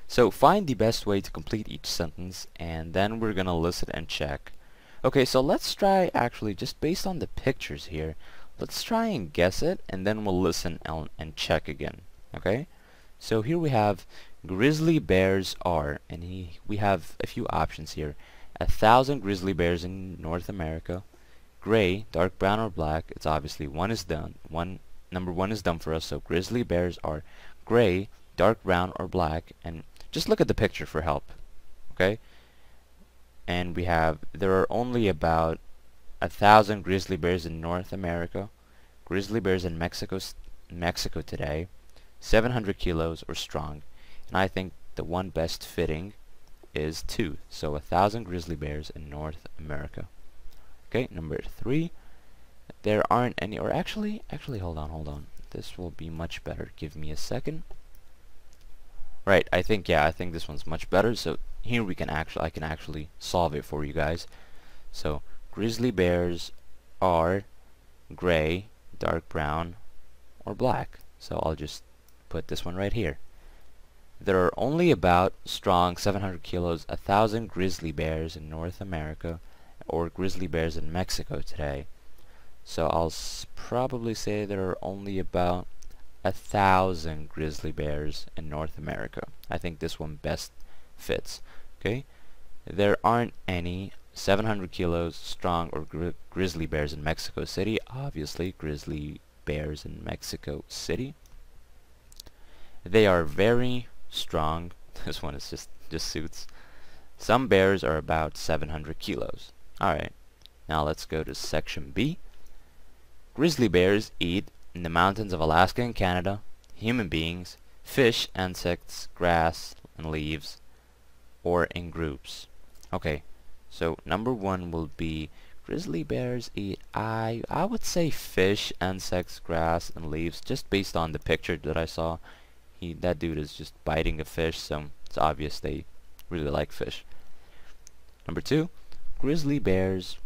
So find the best way to complete each sentence, and then we're gonna listen and check. Okay, so let's try actually just based on the pictures here. Let's try and guess it, and then we'll listen and check again. Okay? So here we have grizzly bears are, and we have a few options here. 1,000 grizzly bears in North America. Gray, dark brown, or black. It's obviously one is done. Number one is done for us. So grizzly bears are gray, dark brown, or black. And just look at the picture for help. Okay? And we have there are only about 1,000 grizzly bears in North America. Grizzly bears in Mexico today. 700 kilos or strong. And I think the one best fitting is 2. So 1,000 grizzly bears in North America. Okay, number 3. There aren't any, or actually hold on. This will be much better. Give me a second. Right, I think this one's much better. So here I can actually solve it for you guys. So grizzly bears are gray, dark brown, or black. So I'll just put this one right here. There are only about strong 700 kilos, 1,000 grizzly bears in North America, or grizzly bears in Mexico today. So I'll probably say there are only about 1,000 grizzly bears in North America. I think this one best fits. Okay, there aren't any 700 kilos strong or grizzly bears in Mexico City. Obviously, grizzly bears in Mexico City. They are very strong. This one is just suits. Some bears are about 700 kilos. Alright, now let's go to section B. Grizzly bears eat in the mountains of Alaska and Canada, human beings, fish, insects, grass, and leaves, or in groups. Okay, so number 1 will be grizzly bears eat, I would say fish, insects, grass, and leaves, just based on the picture that I saw. That dude is just biting a fish, so it's obvious they really like fish. Number 2, grizzly bears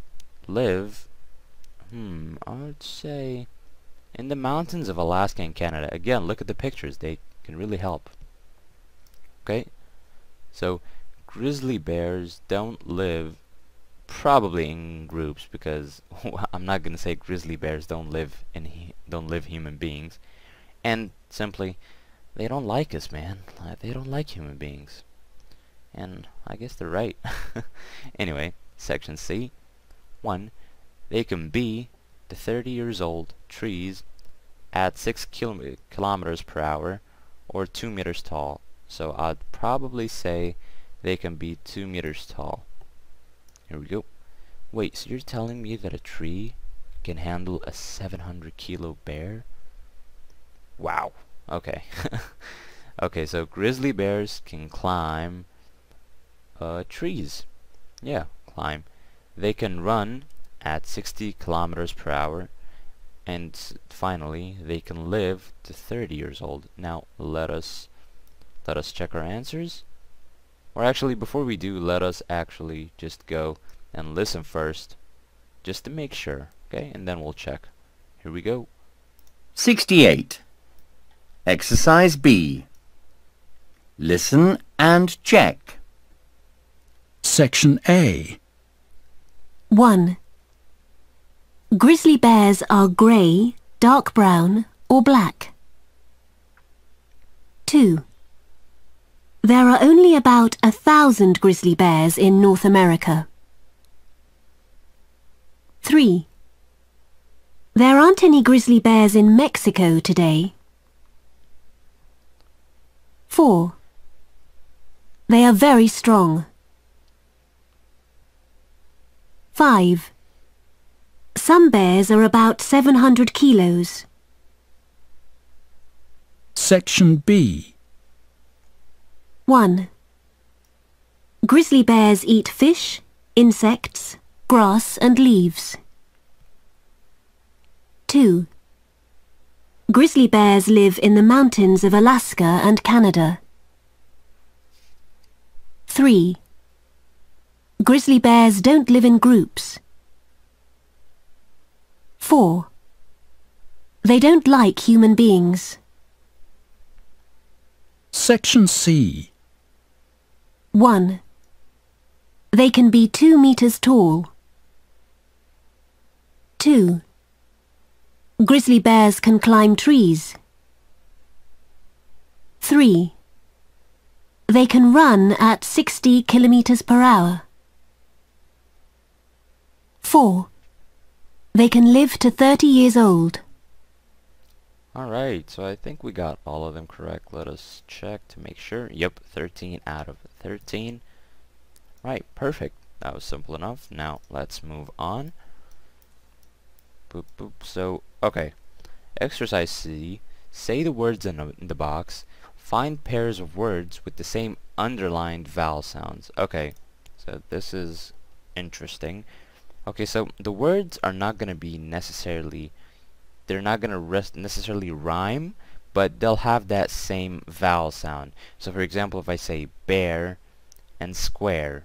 live, I would say in the mountains of Alaska and Canada. Again, look at the pictures, they can really help. Okay, so grizzly bears don't live probably in groups, because I'm not gonna say grizzly bears don't live human beings, and simply they don't like us, man. They don't like human beings. And I guess they're right. Anyway, section C. 1. They can be to 30 years old trees at 6 kilometers per hour or 2 meters tall. So I'd probably say they can be 2 meters tall. Here we go. Wait, so you're telling me that a tree can handle a 700 kilo bear? Wow. Okay. Okay, so grizzly bears can climb trees. Yeah, climb. They can run at 60 kilometers per hour, and finally they can live to 30 years old. Now let us check our answers. Or actually, before we do, let us actually just go and listen first, just to make sure, okay? And then we'll check. Here we go. 68. Exercise B. Listen and check. Section A. 1. Grizzly bears are grey, dark brown, or black. 2. There are only about 1,000 grizzly bears in North America. 3. There aren't any grizzly bears in Mexico today. 4. They are very strong. 5. Some bears are about 700 kilos. Section B. 1. Grizzly bears eat fish, insects, grass and leaves. 2. Grizzly bears live in the mountains of Alaska and Canada. 3. Grizzly bears don't live in groups. 4. They don't like human beings. Section C. 1. They can be 2 meters tall. 2. Grizzly bears can climb trees. 3. They can run at 60 kilometers per hour. 4. They can live to 30 years old. Alright, so I think we got all of them correct. Let us check to make sure. Yep, 13 out of 13. Right, perfect. That was simple enough. Now, let's move on. Boop, boop. So, okay. Exercise C. Say the words in the box. Find pairs of words with the same underlined vowel sounds. Okay, so this is interesting. Okay, so the words are not going to be necessarily... They're not going to necessarily rhyme, but they'll have that same vowel sound. So for example, if I say bear and square,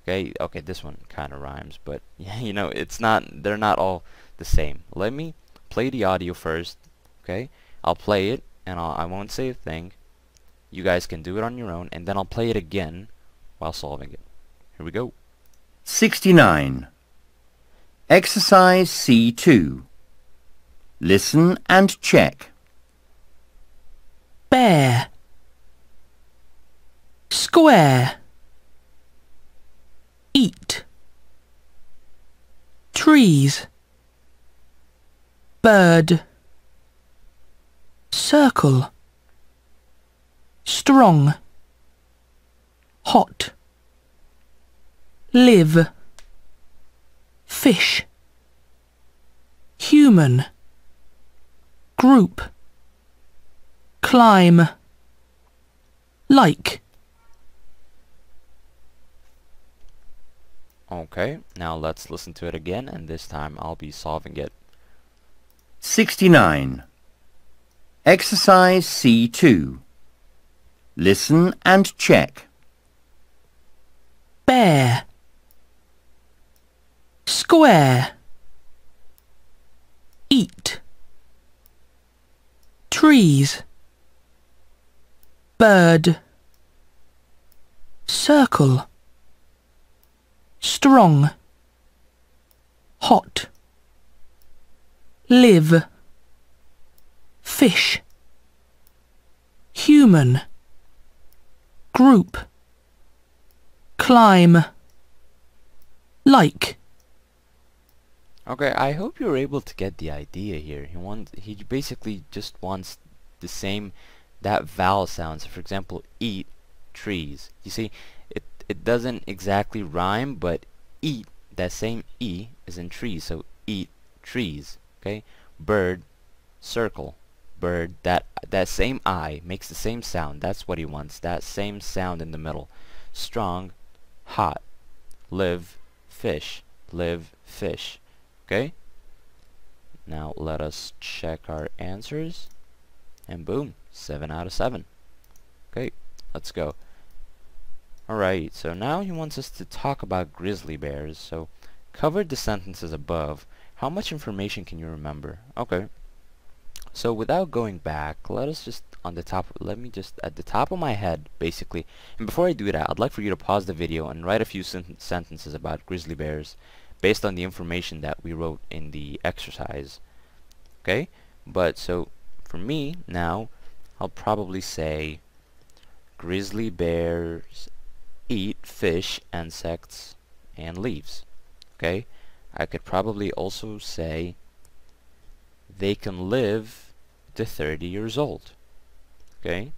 okay, this one kind of rhymes, but you know, they're not all the same. Let me play the audio first, okay? I'll play it, and I won't say a thing. You guys can do it on your own, and then I'll play it again while solving it. Here we go. 69. Exercise C2. Listen and check. Bear. Square. Eat. Trees. Bird. Circle. Strong. Hot. Live. Fish. Human. Group. Climb. Like. Okay, now let's listen to it again, and this time I'll be solving it. 69. Exercise C2. Listen and check. Bear. Square. Eat. Trees. Bird. Circle. Strong. Hot. Live. Fish. Human. Group. Climb. Like. Okay, I hope you're able to get the idea here. He basically just wants the same, that vowel sound. So for example, eat, trees. You see, it doesn't exactly rhyme, but eat, that same E is in trees, so eat, trees. Okay? Bird, circle. Bird, that same I makes the same sound. That's what he wants, that same sound in the middle. Strong, hot. Live, fish. Live, fish. Okay? Now let us check our answers. And boom, 7 out of 7. Okay, let's go. Alright, so now he wants us to talk about grizzly bears. So, cover the sentences above. How much information can you remember? Okay. So without going back, let me just at the top of my head, basically. And before I do that, I'd like for you to pause the video and write a few sentences about grizzly bears based on the information that we wrote in the exercise. Okay? But so for me now, I'll probably say grizzly bears eat fish, insects, and leaves. Okay? I could probably also say they can live to 30 years old. Okay?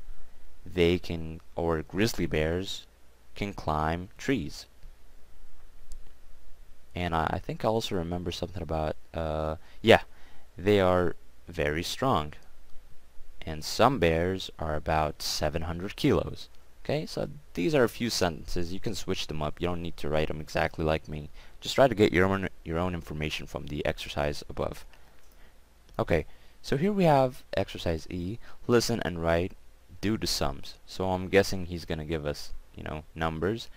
They can, or grizzly bears can climb trees. And I think I also remember something about, yeah, they are very strong. and some bears are about 700 kilos. Okay, so these are a few sentences. You can switch them up. You don't need to write them exactly like me. Just try to get your own information from the exercise above. Okay, so here we have exercise E. Listen and write, do the sums. So I'm guessing he's gonna give us, you know, numbers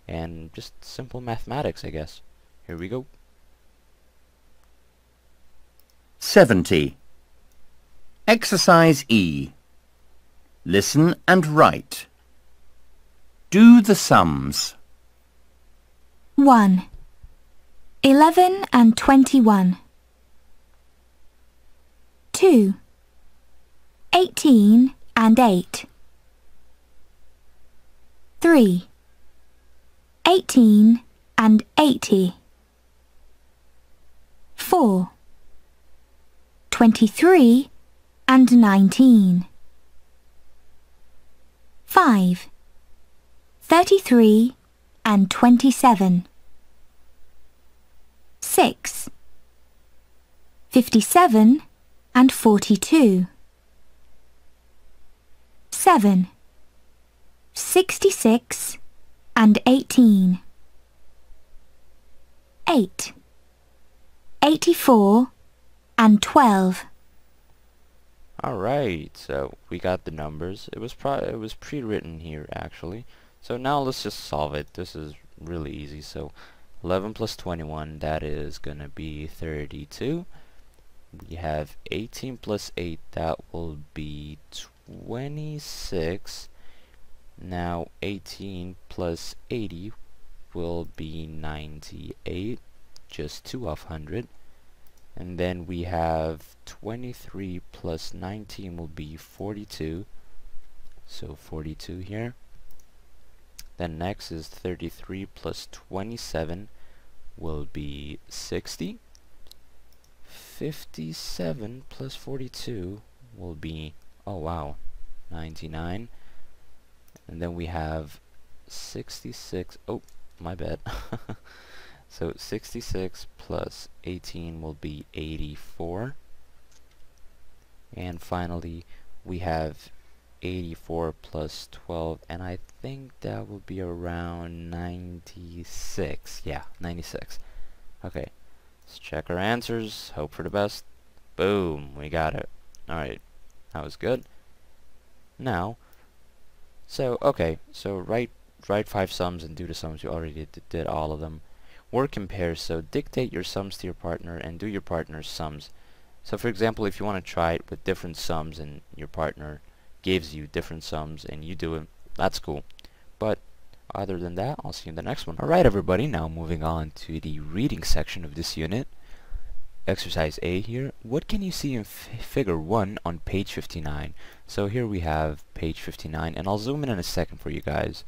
and just simple mathematics, I guess. Here we go. 70. Exercise E. Listen and write. Do the sums. 1. 11 and 21. 2. 18 and 8. 3. 18 and 80. 4. 23 and 19. 5. 33 and 27. 6. 57 and 42. 7. 66 and 18. 8. 84 and 12. Alright, so we got the numbers. It was pre-written here actually. So now let's just solve it. This is really easy. So 11 plus 21, that is gonna be 32. We have 18 plus 8, that will be 26. Now 18 plus 80 will be 98, just 2 off 100. And then we have 23 plus 19 will be 42, so 42 here. Then next is 33 plus 27 will be 60. 57 plus 42 will be, oh wow, 99. And then we have 66, oh my bad. So 66 plus 18 will be 84. And finally we have 84 plus 12, and I think that will be around 96. Yeah, 96. Okay, let's check our answers, hope for the best. Boom, we got it. Alright, that was good. Now, so okay, so write 5 sums and do the sums. You already did all of them. Work in pairs, so dictate your sums to your partner and do your partner's sums. So for example, if you want to try it with different sums and your partner gives you different sums and you do it, that's cool. But other than that, I'll see you in the next one. Alright everybody, now moving on to the reading section of this unit. Exercise A here. What can you see in figure 1 on page 59? So here we have page 59, and I'll zoom in a second for you guys.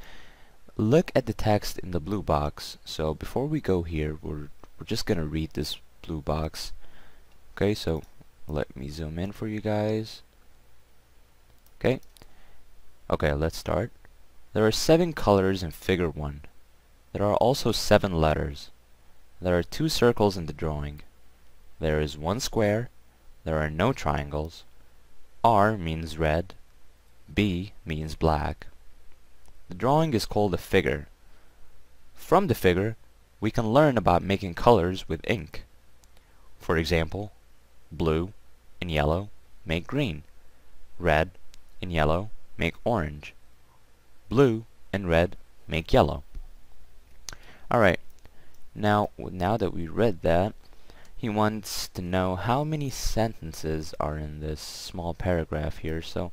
Look at the text in the blue box. So before we go here, we're just gonna read this blue box. Okay, so let me zoom in for you guys. Okay, let's start. There are 7 colors in figure 1. There are also 7 letters. There are 2 circles in the drawing. There is 1 square. There are no triangles. R means red. B means black. The drawing is called a figure. From the figure, we can learn about making colors with ink. For example, blue and yellow make green. Red and yellow make orange. Blue and red make yellow. Alright, now that we read that, he wants to know how many sentences are in this small paragraph here. So,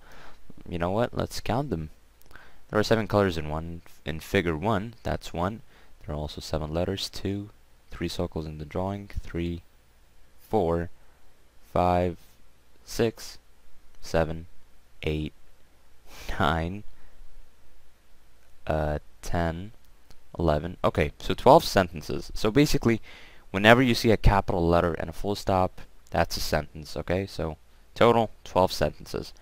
you know what? Let's count them. There are 7 colors in figure 1. That's 1. There are also 7 letters. 2, 3 circles in the drawing. 3, 4, 5, 6, 7, 8, 9, 10, 11. Okay, so 12 sentences. So basically, whenever you see a capital letter and a full stop, that's a sentence. Okay, so total 12 sentences.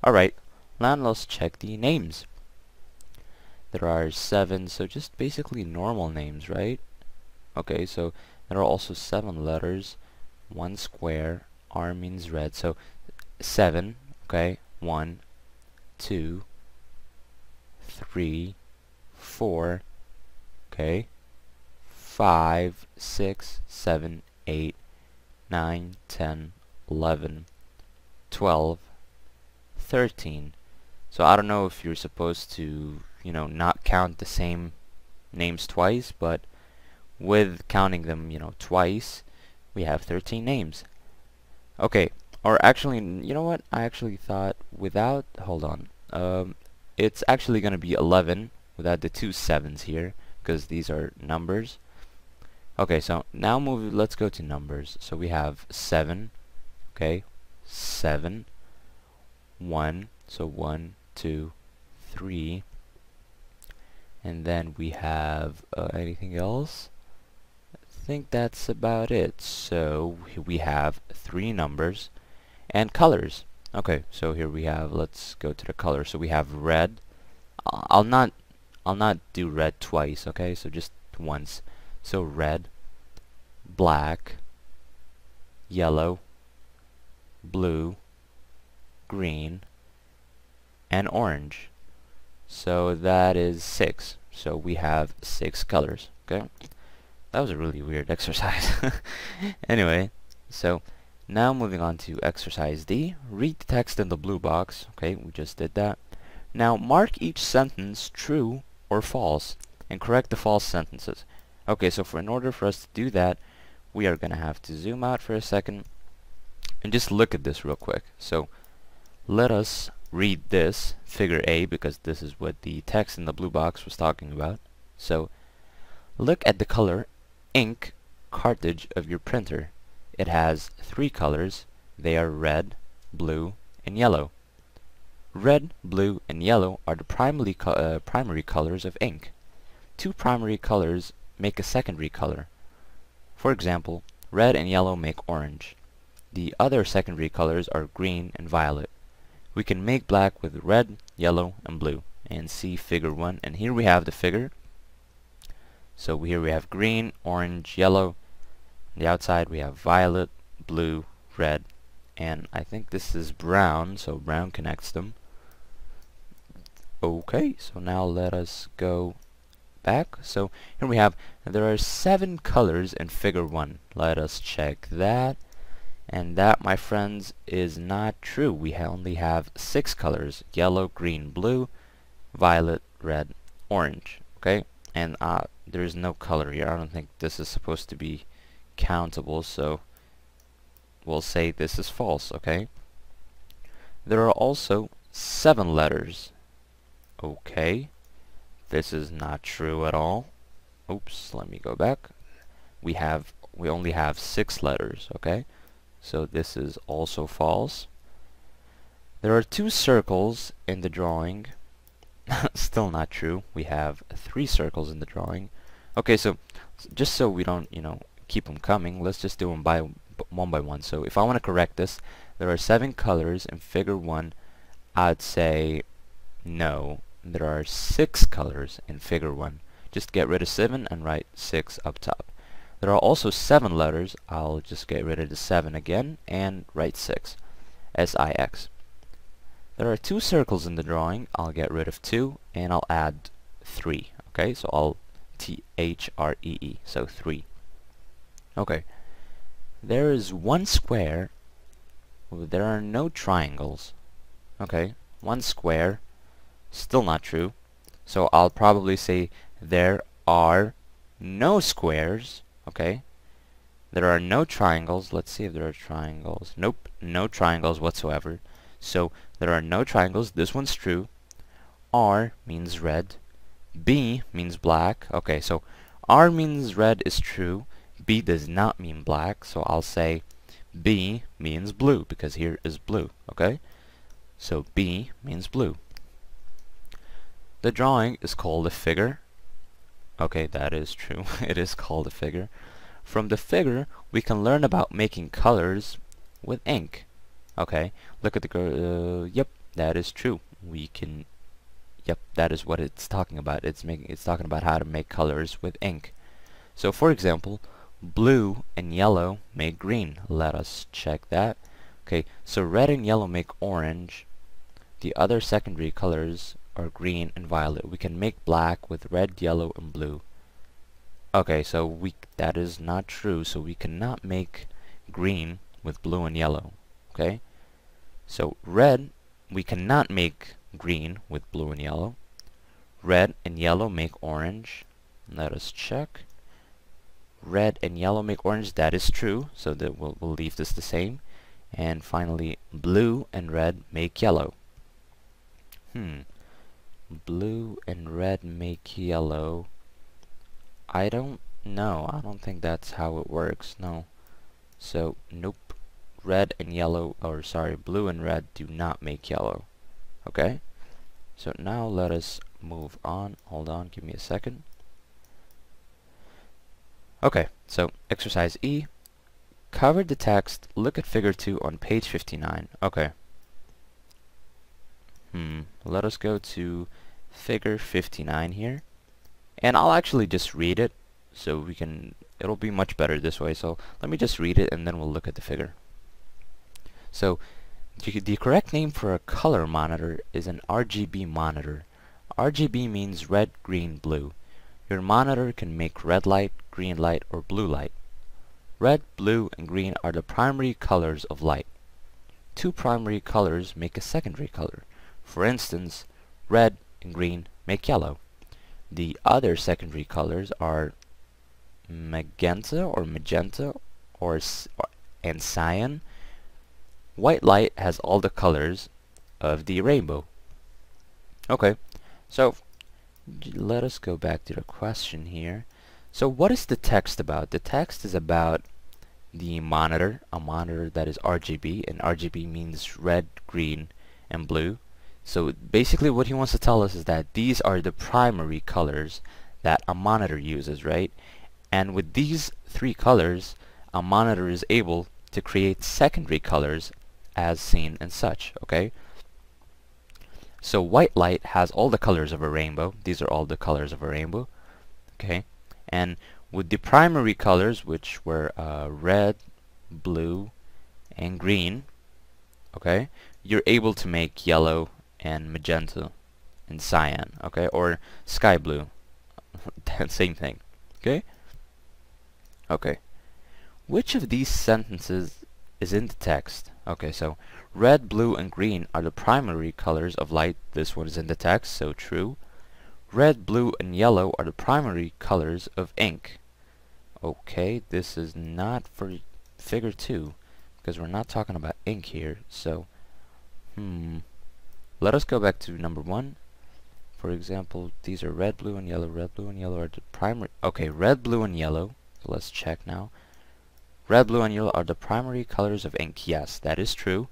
Alright, now let's check the names. There are 7, so just basically normal names, right? Okay, so there are also 7 letters, 1 square, R means red, so 7, okay, 1, 2, 3, 4, okay, 5, 6, 7, 8, 9, 10, 11, 12, 13. So I don't know if you're supposed to, not count the same names twice, but with counting them, twice, we have 13 names. Okay, or actually, you know what? I actually thought without, hold on, it's actually going to be 11 without the 2 7s here, because these are numbers. Okay, so now let's go to numbers. So we have 7, okay, 7, 1, so 1, 2, 3, and then we have anything else? I think that's about it. So we have 3 numbers and colors. Okay, so here we have, let's go to the color. So we have red. I'll not do red twice, okay? So just once. So red, black, yellow, blue, green, and orange. So that is 6. So we have 6 colors, okay? That was a really weird exercise. Anyway, so now moving on to exercise D. Read the text in the blue box. Okay, we just did that. Now mark each sentence true or false and correct the false sentences. Okay, so in order for us to do that, we are going to have to zoom out for a second and just look at this real quick. So let us read this, figure A, because this is what the text in the blue box was talking about. So look at the color ink cartridge of your printer. It has 3 colors. They are red, blue, and yellow. Red, blue, and yellow are the primary colors of ink. 2 primary colors make a secondary color. For example, red and yellow make orange. The other secondary colors are green and violet. We can make black with red, yellow, and blue. And see figure 1. And here we have the figure. So here we have green, orange, yellow. On the outside we have violet, blue, red, and I think this is brown, so brown connects them. Okay, so now let us go back. So here we have, there are 7 colors in figure 1. Let us check that. And that, my friends, is not true. We only have 6 colors: yellow, green, blue, violet, red, orange. Okay, and there is no color here. I don't think this is supposed to be countable, so we'll say this is false. Okay, there are also 7 letters. Okay, this is not true at all. Oops, let me go back. We only have 6 letters. Okay, so this is also false. There are 2 circles in the drawing. Still not true. We have 3 circles in the drawing. Okay, so just so we don't, keep them coming, let's just do them one by one. So if I want to correct this, there are 7 colors in figure 1. I'd say no. There are 6 colors in figure 1. Just get rid of 7 and write 6 up top. There are also 7 letters. I'll just get rid of the 7 again and write 6. S-I-X. There are 2 circles in the drawing. I'll get rid of 2 and I'll add 3. Okay, so I'll T-H-R-E-E, so 3. Okay. There is 1 square. There are no triangles. Okay, 1 square. Still not true. So I'll probably say there are no squares. Okay. There are no triangles. Let's see if there are triangles. Nope, no triangles whatsoever. So there are no triangles. This one's true. R means red. B means black. Okay, so R means red is true. B does not mean black. So I'll say B means blue, because here is blue. Okay, so B means blue. The drawing is called a figure. Okay, that is true. It is called a figure. From the figure, we can learn about making colors with ink. Okay, look at the girl. Yep, that is true. We can. Yep, that is what it's talking about. It's talking about how to make colors with ink. So, for example, blue and yellow make green. Let us check that. Okay, so red and yellow make orange. The other secondary colors are green and violet. We can make black with red, yellow, and blue. Okay, so that is not true, so we cannot make green with blue and yellow. Okay? So red, we cannot make green with blue and yellow. Red and yellow make orange. Let us check. Red and yellow make orange. That is true, so that we'll leave this the same. And finally, blue and red make yellow. Blue and red make yellow. I don't know. I don't think that's how it works. No. So, nope. Red and yellow, or sorry, blue and red do not make yellow. Okay? So now let us move on. Hold on, give me a second. Okay, so exercise E. Cover the text. Look at figure 2 on page 59. Okay. Let us go to figure 59 here. And I'll actually just read it, so it'll be much better this way. So let me just read it and then we'll look at the figure. So the correct name for a color monitor is an RGB monitor. RGB means red, green, blue. Your monitor can make red light, green light, or blue light. Red, blue, and green are the primary colors of light. Two primary colors make a secondary color. For instance, red and green make yellow. The other secondary colors are magenta and cyan. White light has all the colors of the rainbow. Okay, so let us go back to the question here. So what is the text about? The text is about the monitor, a monitor that is RGB, and RGB means red, green, and blue. So basically what he wants to tell us is that these are the primary colors that a monitor uses, right? And with these three colors, a monitor is able to create secondary colors as seen and such, okay? So white light has all the colors of a rainbow. These are all the colors of a rainbow, okay? And with the primary colors, which were red, blue, and green, okay, you're able to make yellow and magenta and cyan, okay, or sky blue. Same thing, okay? Okay. Which of these sentences is in the text? Okay, so red, blue, and green are the primary colors of light. This one is in the text, so true. Red, blue, and yellow are the primary colors of ink. Okay, this is not for figure 2, because we're not talking about ink here, so let us go back to number 1. For example, these are red, blue, and yellow. Red, blue, and yellow are the primary. Okay, red, blue, and yellow. So let's check now. Red, blue, and yellow are the primary colors of ink. Yes, that is true.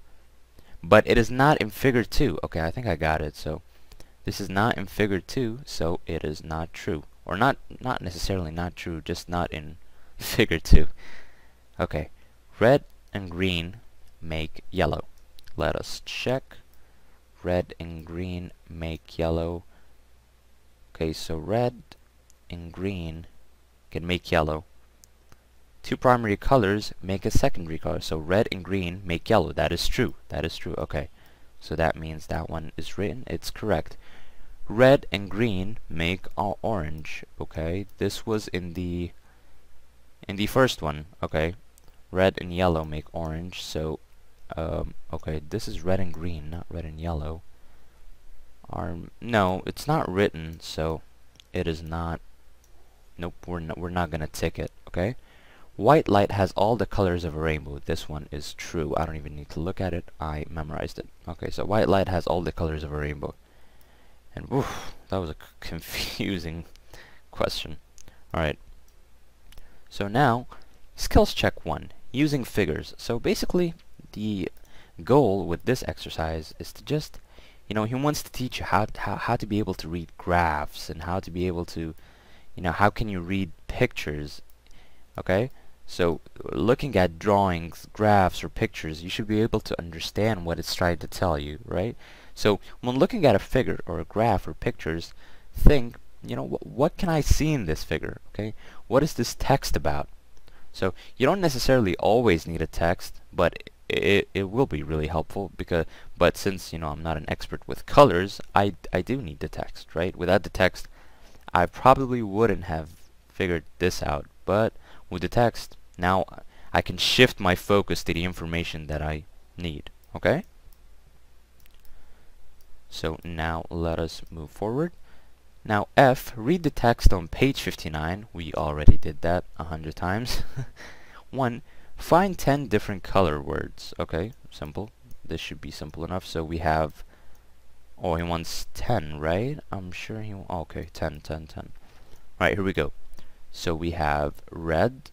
But it is not in figure 2. Okay, I think I got it. So this is not in figure 2, so it is not true. Or not necessarily not true, just not in figure 2. Okay, red and green make yellow. Let us check. Red and green make yellow. Okay, so red and green can make yellow. Two primary colors make a secondary color. So red and green make yellow. That is true. That is true. Okay, so that means that one is written. It's correct. Red and green make orange. Okay, this was in the first one. Okay, red and yellow make orange. So okay, this is red and green, not red and yellow. No, it's not written, so it is not. Nope, we're not gonna tick it. Okay, white light has all the colors of a rainbow. This one is true. I don't even need to look at it. I memorized it. Okay, so white light has all the colors of a rainbow. And woof, that was a confusing question. All right. So now, skills check 1, using figures. So basically, the goal with this exercise is to just, he wants to teach you how to be able to read graphs and how to be able to, how can you read pictures, okay? So looking at drawings, graphs, or pictures, you should be able to understand what it's trying to tell you, right? So when looking at a figure or a graph or pictures, think, what can I see in this figure, okay? What is this text about? So you don't necessarily always need a text, but it will be really helpful but since I'm not an expert with colors, I do need the text, right? Without the text, I probably wouldn't have figured this out, but with the text, now I can shift my focus to the information that I need, okay? So now let us move forward. Now F, read the text on page 59. We already did that 100 times. 1. Find 10 different color words. Okay, simple. This should be simple enough. So we have, oh, he wants 10, right? I'm sure he, okay, 10. Right, here we go. So we have red,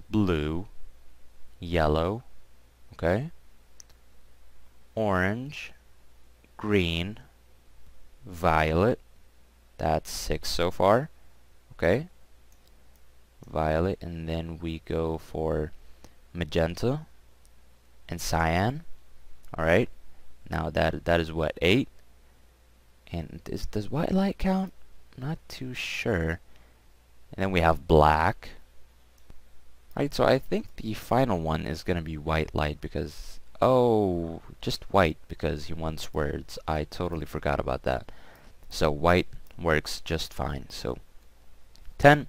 blue, yellow, okay, orange, green, violet. That's 6 so far, okay, violet, and then we go for magenta and cyan. Alright, now that is what, 8, and does white light count? Not too sure. And then we have black. Right, so I think the final one is gonna be white light because, oh, just white because he wants words. I totally forgot about that. So white works just fine. So 10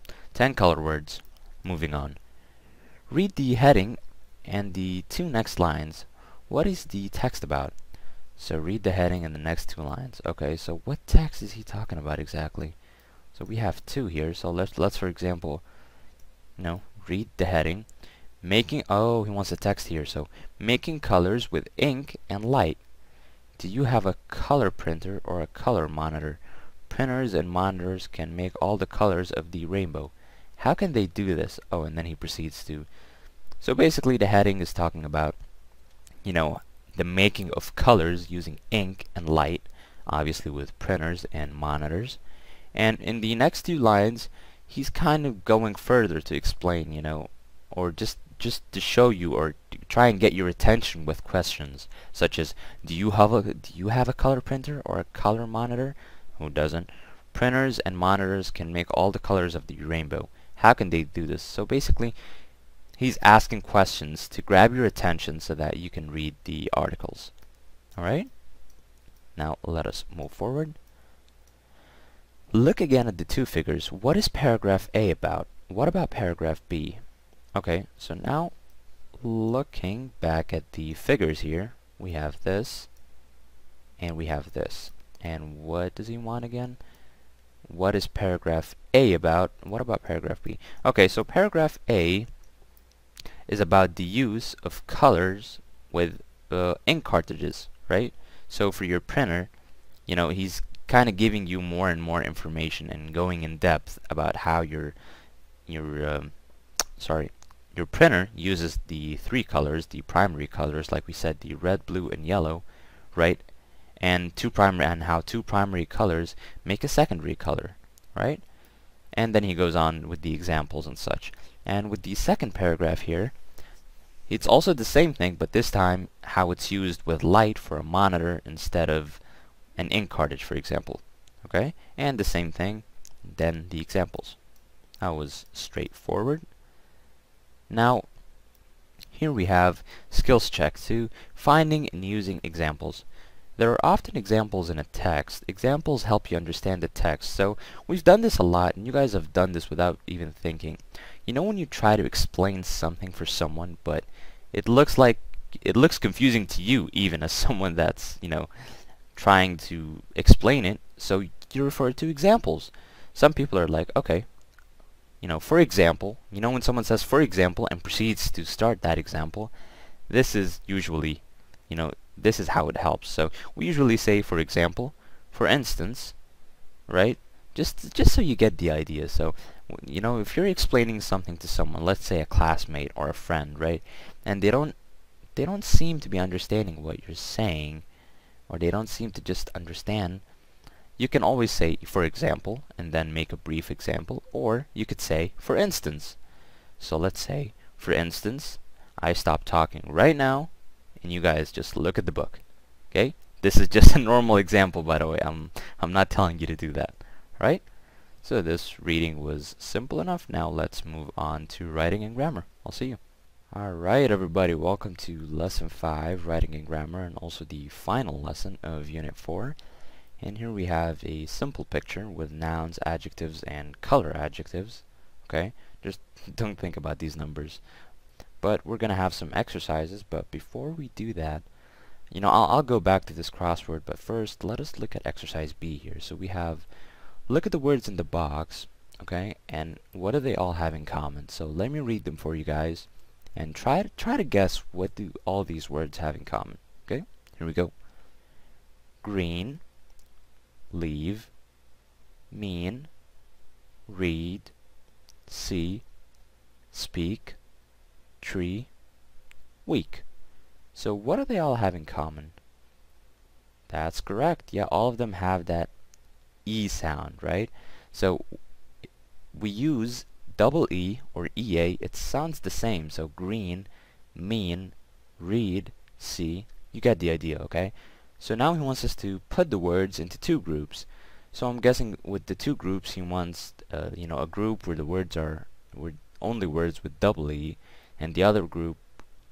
color words. Moving on. Read the heading and the 2 next lines. What is the text about? So read the heading and the next 2 lines. Okay, so what text is he talking about exactly? So we have 2 here. So let's for example, read the heading. Making, oh, he wants a text here. So making colors with ink and light. Do you have a color printer or a color monitor? Printers and monitors can make all the colors of the rainbow. How can they do this? Oh, and then he proceeds to. So basically the heading is talking about, the making of colors using ink and light, obviously with printers and monitors. And in the next 2 lines, he's kind of going further to explain, or just to show you or to try and get your attention with questions such as, do you have a color printer or a color monitor? Who doesn't? Printers and monitors can make all the colors of the rainbow. How can they do this? So basically, he's asking questions to grab your attention so that you can read the articles. Alright? Now let us move forward. Look again at the 2 figures. What is paragraph A about? What about paragraph B? Okay, so now looking back at the figures here, we have this and we have this. And what does he want again? What is paragraph A about? What about paragraph B? Okay, so paragraph A is about the use of colors with ink cartridges, right? So for your printer, he's kind of giving you more and more information and going in depth about how your printer uses the 3 colors, the primary colors, like we said, the red, blue, and yellow, right? And how 2 primary colors make a secondary color, right? And then he goes on with the examples and such. And with the second paragraph here, it's also the same thing, but this time how it's used with light for a monitor instead of an ink cartridge, for example. Okay? And the same thing, then the examples. That was straightforward. Now, here we have skills check 2, finding and using examples. There are often examples in a text. Examples help you understand the text. So we've done this a lot, and you guys have done this without even thinking. When you try to explain something for someone, but it looks confusing to you, even as someone that's, trying to explain it, so you refer to examples. Some people are like, okay, for example, when someone says for example and proceeds to start that example, this is usually, this is how it helps. So we usually say, for example, for instance, right? Just so you get the idea. So, if you're explaining something to someone, let's say a classmate or a friend, right? And they don't seem to be understanding what you're saying, or they don't seem to just understand, you can always say, for example, and then make a brief example, or you could say, for instance. So let's say, for instance, I stop talking right now, and you guys just look at the book. Okay? This is just a normal example, by the way. I'm not telling you to do that. Right? So this reading was simple enough. Now let's move on to writing and grammar. I'll see you. Alright everybody, welcome to Lesson 5, Writing and Grammar, and also the final lesson of Unit 4. And here we have a simple picture with nouns, adjectives, and color adjectives. Okay, just don't think about these numbers. But we're gonna have some exercises, but before we do that, you know, I'll go back to this crossword, but first let us look at exercise B here. So we have, look at the words in the box, okay, and what do they all have in common? So let me read them for you guys. And try to guess what do all these words have in common. Okay, here we go. Green, leave, mean, read, see, speak, tree, week. So what do they all have in common? That's correct. Yeah, all of them have that E sound, right? So we use double E or EA, it sounds the same. So green, mean, read, see, you get the idea, okay? So now he wants us to put the words into two groups. So I'm guessing with the two groups he wants, you know, a group where the words are only words with double E, and the other group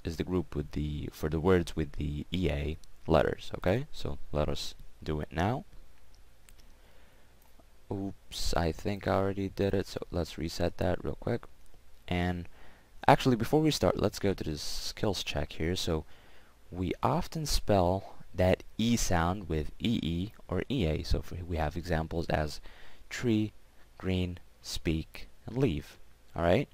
is the group with for the words with the EA letters, okay? So let us do it now. Oops, I think I already did it, so let's reset that real quick. And actually, before we start, let's go to this skills check here. So we often spell that E sound with EE or EA. So we have examples as tree, green, speak, and leave. All right,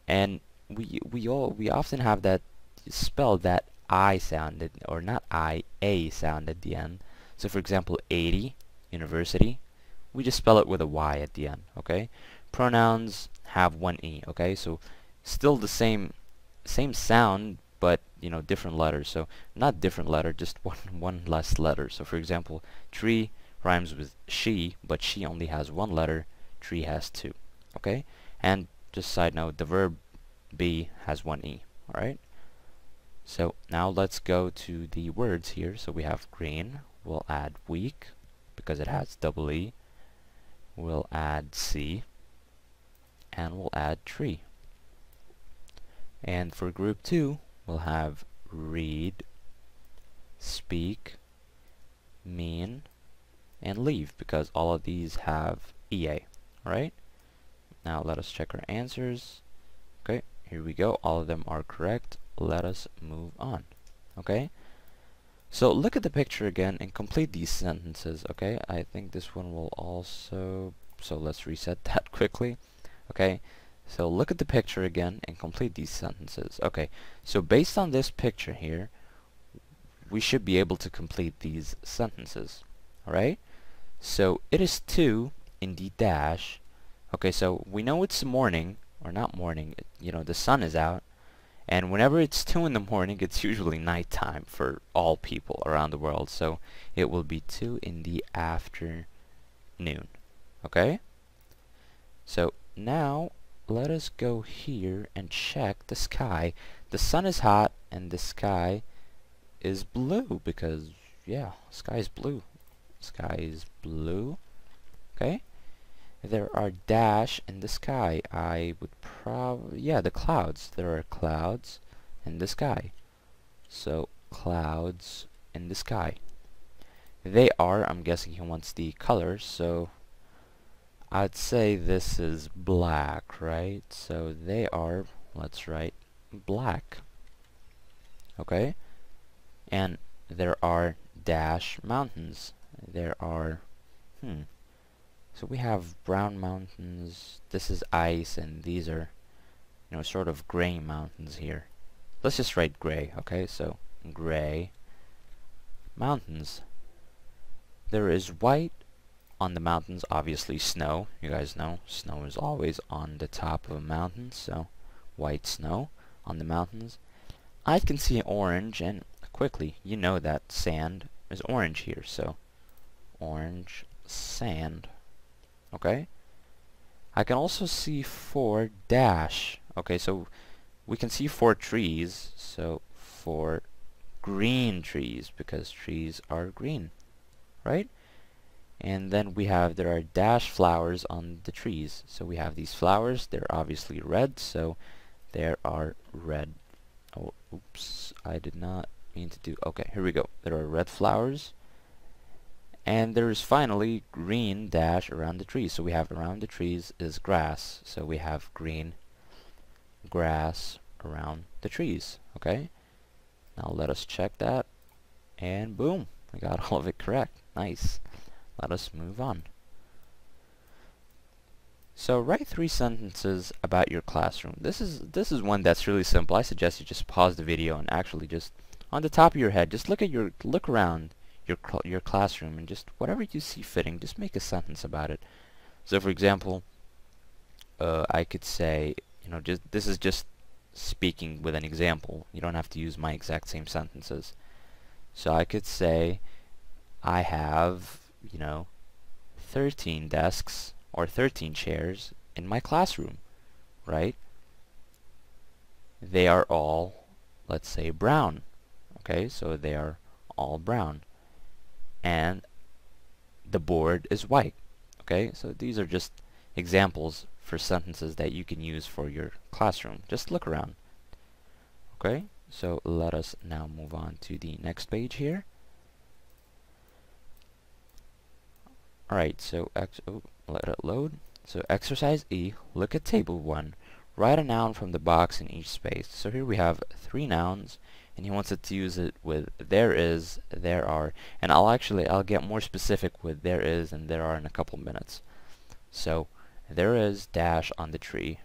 and we often have that spell that I sound, or not I, A sound at the end. So for example, 80, university. We just spell it with a Y at the end, okay? Pronouns have one E, okay? So still the same sound, but you know, different letters. So not different letter, just one less letter. So for example, tree rhymes with she, but she only has one letter. Tree has two, okay? And just side note, the verb be has one E, all right? So now let's go to the words here. So we have green. We'll add week because it has double E. We'll add see, and we'll add tree. And for group 2, we'll have read, speak, mean, and leave, because all of these have EA. Alright? Now let us check our answers. Okay, here we go. All of them are correct. Let us move on. Okay? So look at the picture again and complete these sentences, okay? I think this one will also, so let's reset that quickly. Okay, so look at the picture again and complete these sentences. Okay, so based on this picture here, we should be able to complete these sentences. Alright? So it is 2 in the dash. Okay, so we know it's morning, or not morning, you know, the sun is out. And whenever it's 2 in the morning, it's usually nighttime for all people around the world. So it will be 2 in the afternoon. Okay? So now let us go here and check the sky. The sun is hot and the sky is blue because, yeah, sky is blue. Sky is blue. Okay? There are dash in the sky. I would probably, yeah, the clouds. There are clouds in the sky. So clouds in the sky. They are, I'm guessing he wants the colors, so I'd say this is black, right? So they are, let's write black. Okay? And there are dash mountains. There are, so we have brown mountains, this is ice, and these are, you know, sort of gray mountains here. Let's just write gray, okay? So, gray mountains. There is white on the mountains, obviously snow. You guys know, snow is always on the top of a mountain, so white snow on the mountains. I can see orange, and quickly, you know that sand is orange here, so orange sand. Okay, I can also see 4 dash. Okay, so we can see 4 trees, so 4 green trees, because trees are green, right? And then we have, there are dash flowers on the trees. So we have these flowers, they're obviously red, so there are red, oh, oops, I did not mean to do, okay, here we go. There are red flowers, and there is finally green dash around the trees. So we have around the trees is grass, so we have green grass around the trees. Okay, now let us check that, and boom, we got all of it correct. Nice. Let us move on. So write 3 sentences about your classroom. This is one that's really simple. I suggest you just pause the video and actually just on the top of your head, just look around your classroom, and just whatever you see fitting, just make a sentence about it. So for example, I could say, you know, this is just speaking with an example. You don't have to use my exact same sentences. So I could say, I have, you know, 13 desks or 13 chairs in my classroom, right? They are all, let's say, brown. Okay, so they are all brown. And the board is white. Okay, so these are just examples for sentences that you can use for your classroom. Just look around. Okay, so let us now move on to the next page here. Alright, so let it load. So exercise E, look at table 1. Write a noun from the box in each space. So here we have 3 nouns, and he wants it to use it with there is, there are, and I'll get more specific with there is and there are in a couple minutes. So there is dash on the tree,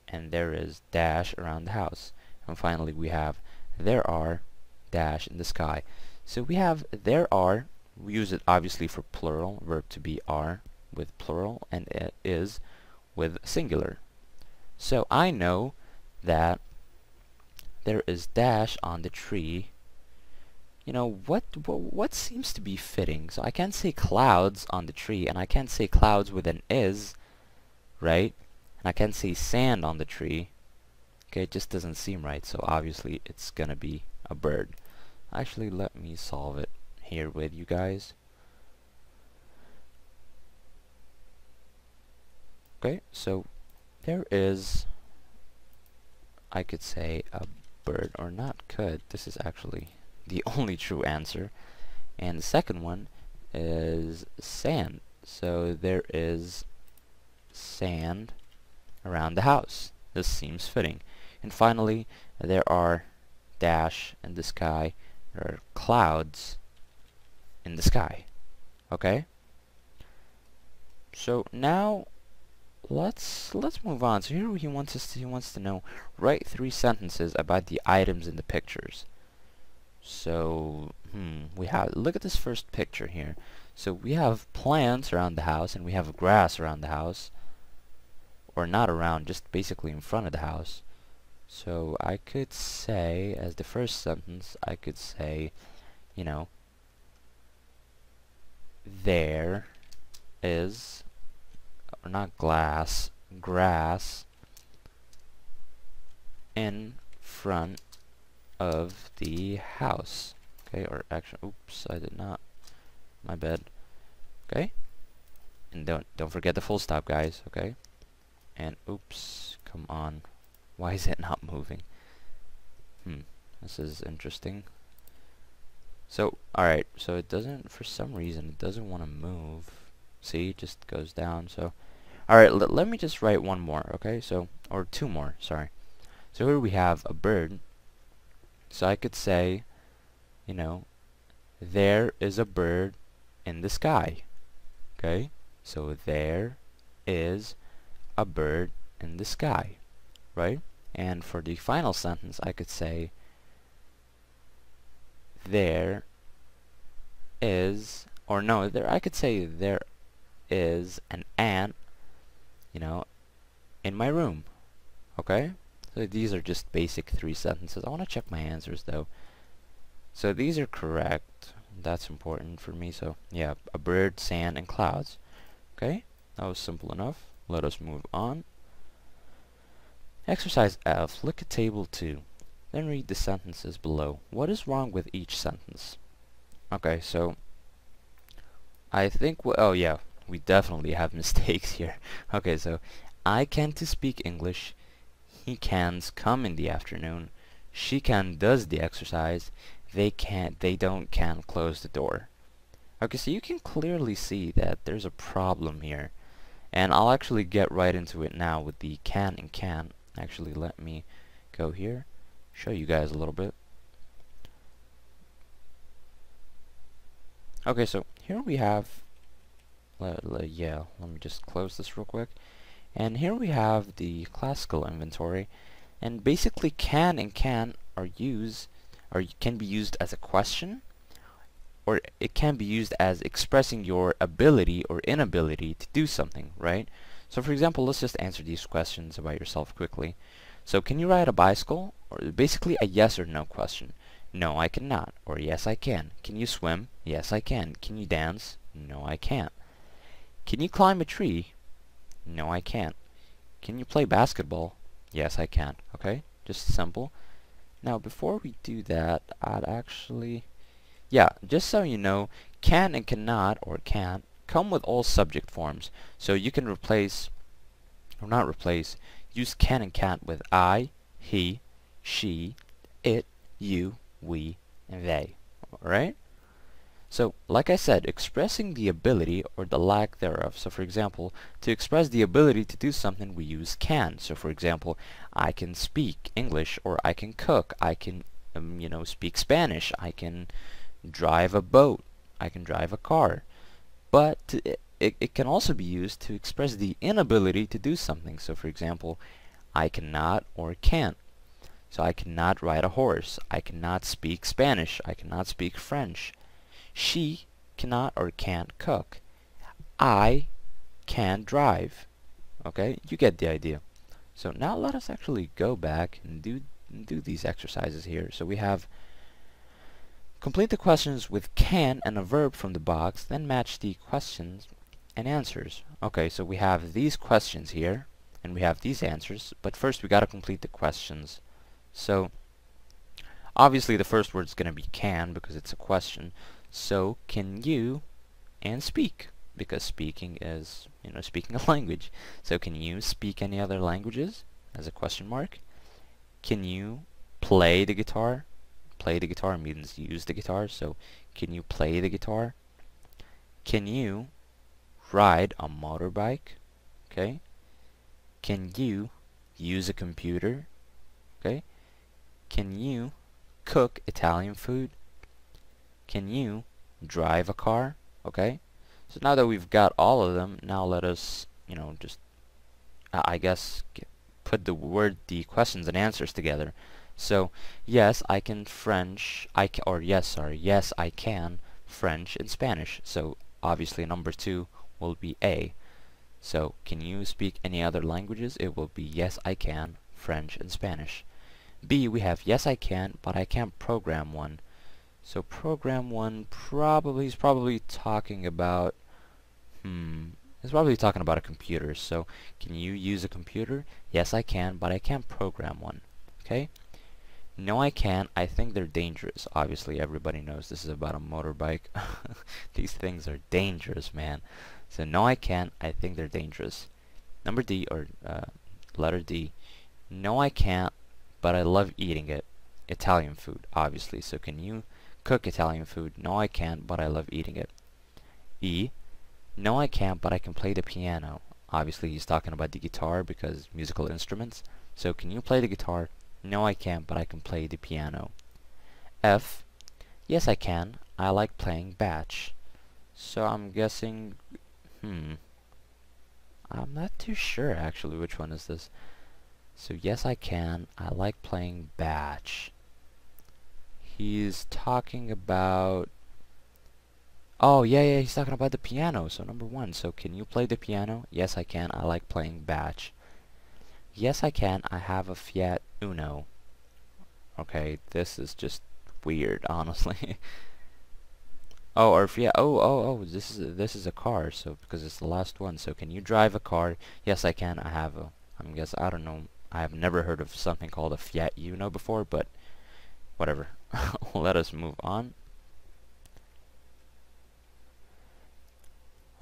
and there is dash around the house, and finally we have there are dash in the sky. So we have there are, we use it obviously for plural, verb to be are with plural, and it is with singular. So I know that there is dash on the tree. You know, what seems to be fitting? So I can't say clouds on the tree, and I can't say clouds with an is, right? And I can't say sand on the tree. Okay, it just doesn't seem right, so obviously it's gonna be a bird. Actually, let me solve it here with you guys. Okay, so there is, I could say a bird, or not could, this is actually the only true answer. And the second one is sand. So there is sand around the house. This seems fitting. And finally, there are dash in the sky. There are clouds in the sky. Okay? So now let's move on. So here he wants to know, write 3 sentences about the items in the pictures. So we have, look at this first picture here. So we have plants around the house, and we have grass around the house, or not around, just basically in front of the house. So I could say, as the first sentence, I could say, you know, there is, or not glass, grass in front of the house. Okay, or actually, oops, I did not, my bad. Okay, and don't forget the full stop, guys. Okay, and oops, come on, why is it not moving? This is interesting. So alright, so it doesn't, for some reason it doesn't want to move. See, it just goes down. So alright, let me just write one more. Okay, so, or 2 more, sorry. So here we have a bird. So I could say, you know, there is a bird in the sky. Okay, so there is a bird in the sky, right? And for the final sentence, I could say, there is, or no, there, I could say there is an ant, you know, in my room. Okay, so these are just basic 3 sentences. I want to check my answers though. So these are correct. That's important for me. So yeah, a bird, sand, and clouds. Okay, that was simple enough. Let us move on. Exercise F. Look at table 2. Then read the sentences below. What is wrong with each sentence? Okay, so I think, oh yeah, we definitely have mistakes here. Okay, so I can't speak English. He cans come in the afternoon. She can does the exercise. They don't can close the door. Okay, so you can clearly see that there's a problem here. And I'll actually get right into it now with the can and can't. Actually, let me go here, show you guys a little bit. Okay, so here we have, let me just close this real quick. And here we have the classical inventory. And basically can and can't are can be used as a question, or it can be used as expressing your ability or inability to do something, right? So for example, let's just answer these questions about yourself quickly. So can you ride a bicycle? Or basically a yes or no question. No, I cannot. Or yes, I can. Can you swim? Yes, I can. Can you dance? No, I can't. Can you climb a tree? No, I can't. Can you play basketball? Yes, I can. Okay? Just simple. Now, before we do that, I'd actually... yeah, just so you know, can and cannot, or can't, come with all subject forms. So you can replace, or not replace, use can and can't with I, he, she, it, you, we, and they. Alright? So, like I said, expressing the ability or the lack thereof. So, for example, to express the ability to do something, we use can. So, for example, I can speak English, or I can cook, I can, speak Spanish, I can drive a boat, I can drive a car. But it can also be used to express the inability to do something. So, for example, I cannot or can't. So, I cannot ride a horse, I cannot speak Spanish, I cannot speak French. She cannot or can't cook. I can drive. Okay, you get the idea. So now let us actually go back and do these exercises here. So we have complete the questions with can and a verb from the box, then match the questions and answers. Okay, so we have these questions here and we have these answers, but first we gotta complete the questions. So obviously the first word is gonna be can because it's a question. So, can you and speak, because speaking is, speaking a language. So, can you speak any other languages, as a question mark? Can you play the guitar? Play the guitar means use the guitar, so can you play the guitar? Can you ride a motorbike? Okay. Can you use a computer? Okay. Can you cook Italian food? Can you drive a car? Okay, so now that we've got all of them, now let us, just, I guess, put the questions and answers together. So, yes, I can French, yes, I can French and Spanish. So, obviously, number 2 will be A. So, can you speak any other languages? It will be yes, I can French and Spanish. B, we have yes, I can, but I can't program one. So program one is probably talking about it's probably talking about a computer. So can you use a computer? Yes, I can, but I can't program one. Okay? No, I can't. I think they're dangerous. Obviously, everybody knows this is about a motorbike. These things are dangerous, man. So no, I can't. I think they're dangerous. Number D, or letter D. No, I can't, but I love eating it. Italian food, obviously. So can you cook Italian food? No, I can't, but I love eating it. E. No, I can't, but I can play the piano. Obviously, he's talking about the guitar because musical instruments. So, can you play the guitar? No, I can't, but I can play the piano. F. Yes, I can. I like playing batch. So, I'm guessing... I'm not too sure, actually, which one is this. So, yes, I can. I like playing batch. He's talking about... oh, yeah, he's talking about the piano. So, number 1. So, can you play the piano? Yes, I can. I like playing batch. Yes, I can. I have a Fiat Uno. Okay, this is just weird, honestly. Oh, or Fiat... Oh, this is a car. So, because it's the last one. So, can you drive a car? Yes, I can. I have a... I don't know. I have never heard of something called a Fiat Uno before, but whatever. Let us move on.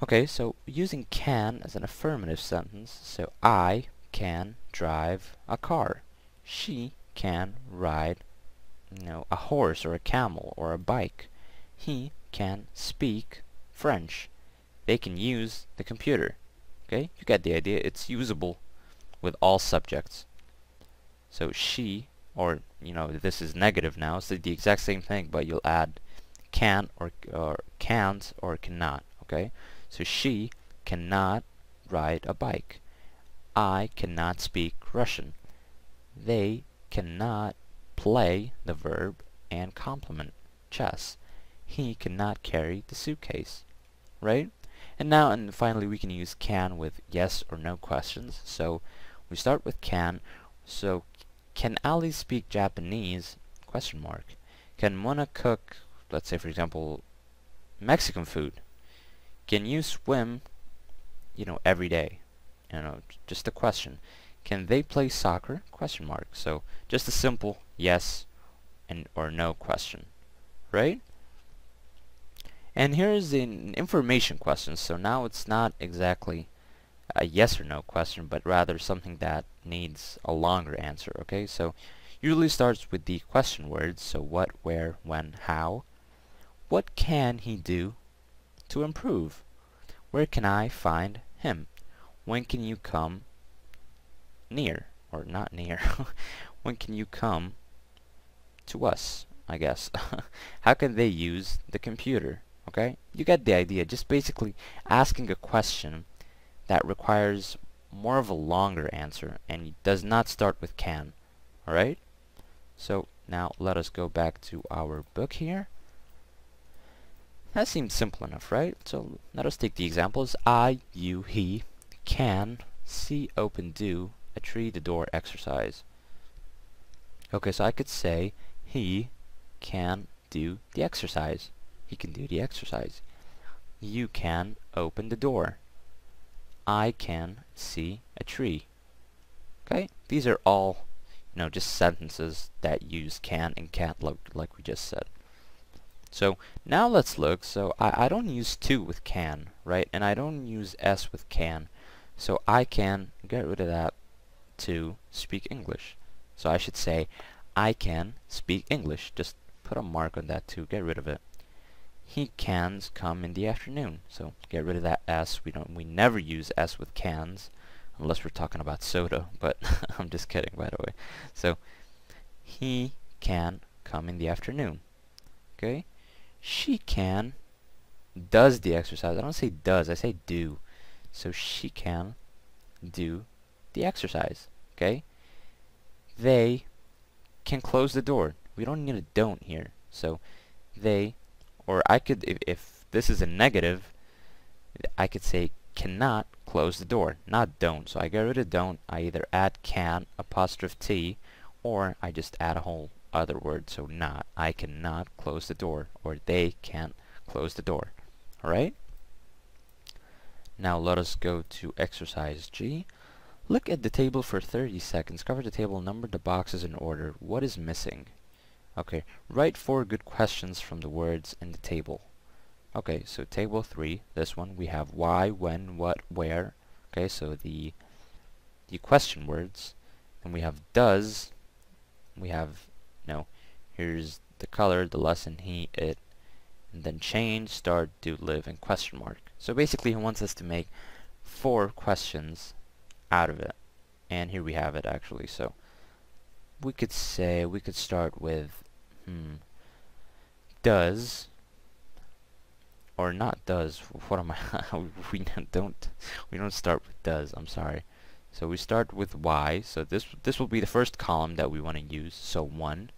Okay, so using can as an affirmative sentence, so I can drive a car. She can ride, a horse or a camel or a bike. He can speak French. They can use the computer. Okay, you get the idea. It's usable with all subjects. So she, or this is negative now, so the exact same thing, but you'll add can or can't or cannot. Okay, so she cannot ride a bike. I cannot speak Russian. They cannot play the verb and complement chess. He cannot carry the suitcase. Right? And finally we can use can with yes or no questions. So we start with can. So can Ali speak Japanese? Question mark. Can Mona cook, let's say for example, Mexican food? Can you swim, every day? Just a question. Can they play soccer? Question mark. So just a simple yes and or no question. Right? And here's an information question. So now it's not exactly a yes or no question, but rather something that needs a longer answer. Okay, so usually starts with the question words. So what, where, when, how. What can he do to improve? Where can I find him? When can you come near? Or not near. When can you come to us, I guess. How can they use the computer? Okay, you get the idea. Just basically asking a question that requires more of a longer answer and does not start with can. Alright? So now let us go back to our book here. That seems simple enough, right? So let us take the examples. I, you, he, can, see, open, do, a tree, the door, exercise. Okay, so I could say he can do the exercise. He can do the exercise. You can open the door. I can see a tree. Okay, these are all, just sentences that use can and can't, like we just said. So now let's look. So I don't use to with can, right? And I don't use s with can. So I can get rid of that to speak English. So I should say I can speak English. Just put a mark on that to get rid of it. He cans come in the afternoon. So get rid of that s. We never use s with cans unless we're talking about soda, but I'm just kidding, by the way. So he can come in the afternoon. Okay? She can does the exercise. I don't say does, I say do. So she can do the exercise. Okay? They can close the door. We don't need a don't here. So they, or I could, if this is a negative, I could say cannot close the door, not don't. So I get rid of don't. I either add can apostrophe t, or I just add a whole other word. So not. I cannot close the door, or they can't close the door. Alright? Now let us go to exercise G. Look at the table for 30 seconds. Cover the table, number the boxes in order. What is missing? Okay, write 4 good questions from the words in the table. Okay, so table 3, this one, we have why, when, what, where. Okay, so the question words. And we have does. We have, here's the color, the lesson, he, it. And then change, start, do, live, and question mark. So basically he wants us to make 4 questions out of it. And here we have it actually. So we could start with does, or not does. What am I? we don't start with does. I'm sorry. So we start with why. So this will be the first column that we want to use. So 1.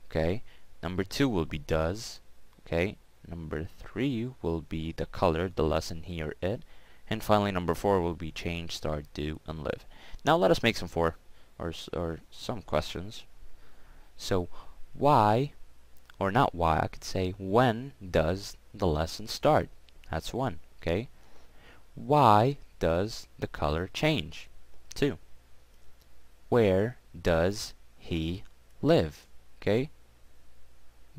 Okay. Number 2 will be does. Okay. Number 3 will be the color, the lesson, he or it. And finally number 4 will be change, start, do, and live. Now let us make some some questions. So why, or not why, I could say when does the lesson start? That's 1. Okay. Why does the color change? 2. Where does he live? Okay.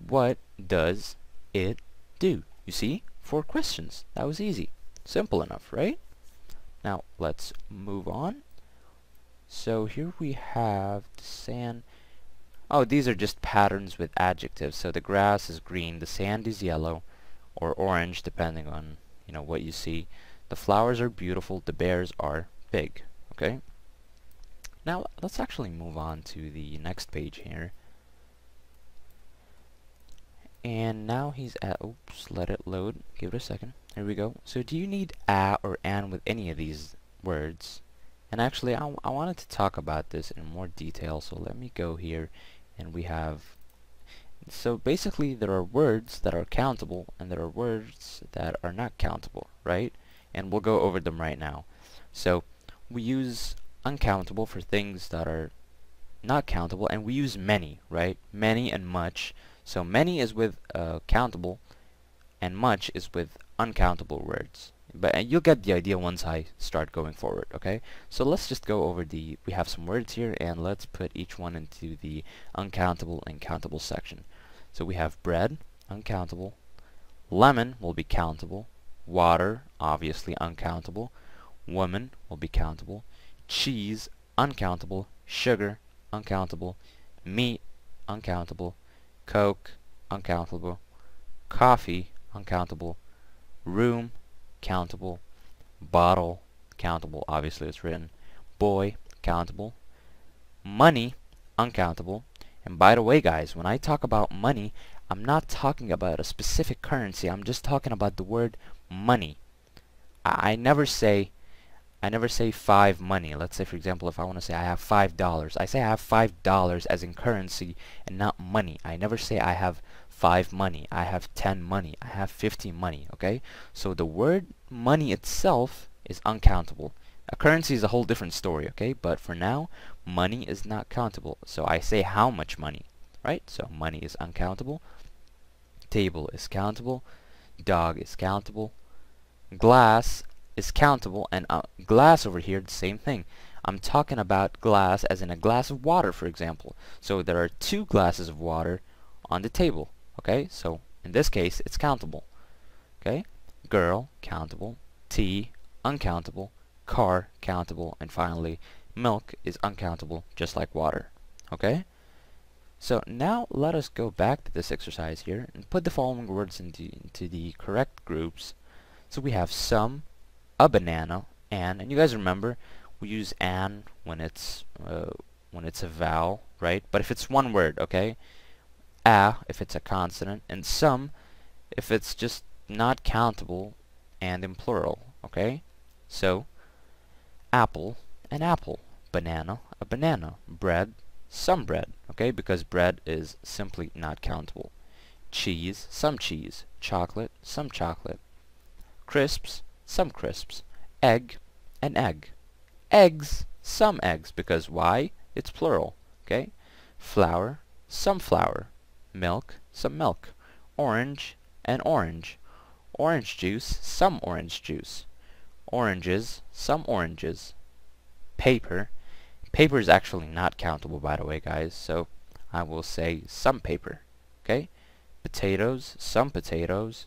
What does it do? You see? 4 questions. That was easy. Simple enough, right? Now let's move on. So here we have the sand. Oh, these are just patterns with adjectives. So the grass is green, the sand is yellow or orange, depending on, you know, what you see. The flowers are beautiful, the bears are big. Okay? Now let's actually move on to the next page here. And now he's at, oops, let it load. Give it a second. Here we go. So do you need a or an with any of these words? And actually, I wanted to talk about this in more detail, so let me go here, and we have, so basically there are words that are countable and there are words that are not countable, right? And we'll go over them right now. So we use uncountable for things that are not countable, and we use many, right? Many and much. So many is with countable and much is with uncountable words. But you'll get the idea once I start going forward, okay? So let's just go over we have some words here, and let's put each one into the uncountable and countable section. So we have bread, uncountable. Lemon will be countable. Water, obviously uncountable. Woman will be countable. Cheese, uncountable. Sugar, uncountable. Meat, uncountable. Coke, uncountable. Coffee, uncountable. Room, countable. Bottle, countable, obviously it's written. Boy, countable. Money, uncountable. And by the way, guys, when I talk about money, I'm not talking about a specific currency. I'm just talking about the word money. I never say 5 money. Let's say, for example, if I want to say I have $5, I say I have $5 as in currency and not money. I never say I have 5 money, I have 10 money, I have 50 money, okay? So the word money itself is uncountable. A currency is a whole different story, okay? But for now, money is not countable. So I say how much money, right? So money is uncountable. Table is countable. Dog is countable. Glass is countable. And glass over here, the same thing. I'm talking about glass as in a glass of water, for example. So there are 2 glasses of water on the table. Okay, so in this case, it's countable. Okay, girl, countable. Tea, uncountable. Car, countable. And finally, milk is uncountable, just like water. Okay, so now let us go back to this exercise here and put the following words into the correct groups. So we have some, a banana, and you guys remember we use an when it's a vowel, right? But if it's one word, okay? A if it's a consonant, and some if it's just not countable and in plural, okay? So apple, an apple. Banana, a banana. Bread, some bread, okay? Because bread is simply not countable. Cheese, some cheese. Chocolate, some chocolate. Crisps, some crisps. Egg, an egg. Eggs, some eggs, because why? It's plural, okay? Flour, some flour. Milk, some milk. Orange, an orange. Orange juice, some orange juice. Oranges, some oranges. Paper. Paper is actually not countable, by the way, guys, so I will say some paper, okay? Potatoes, some potatoes.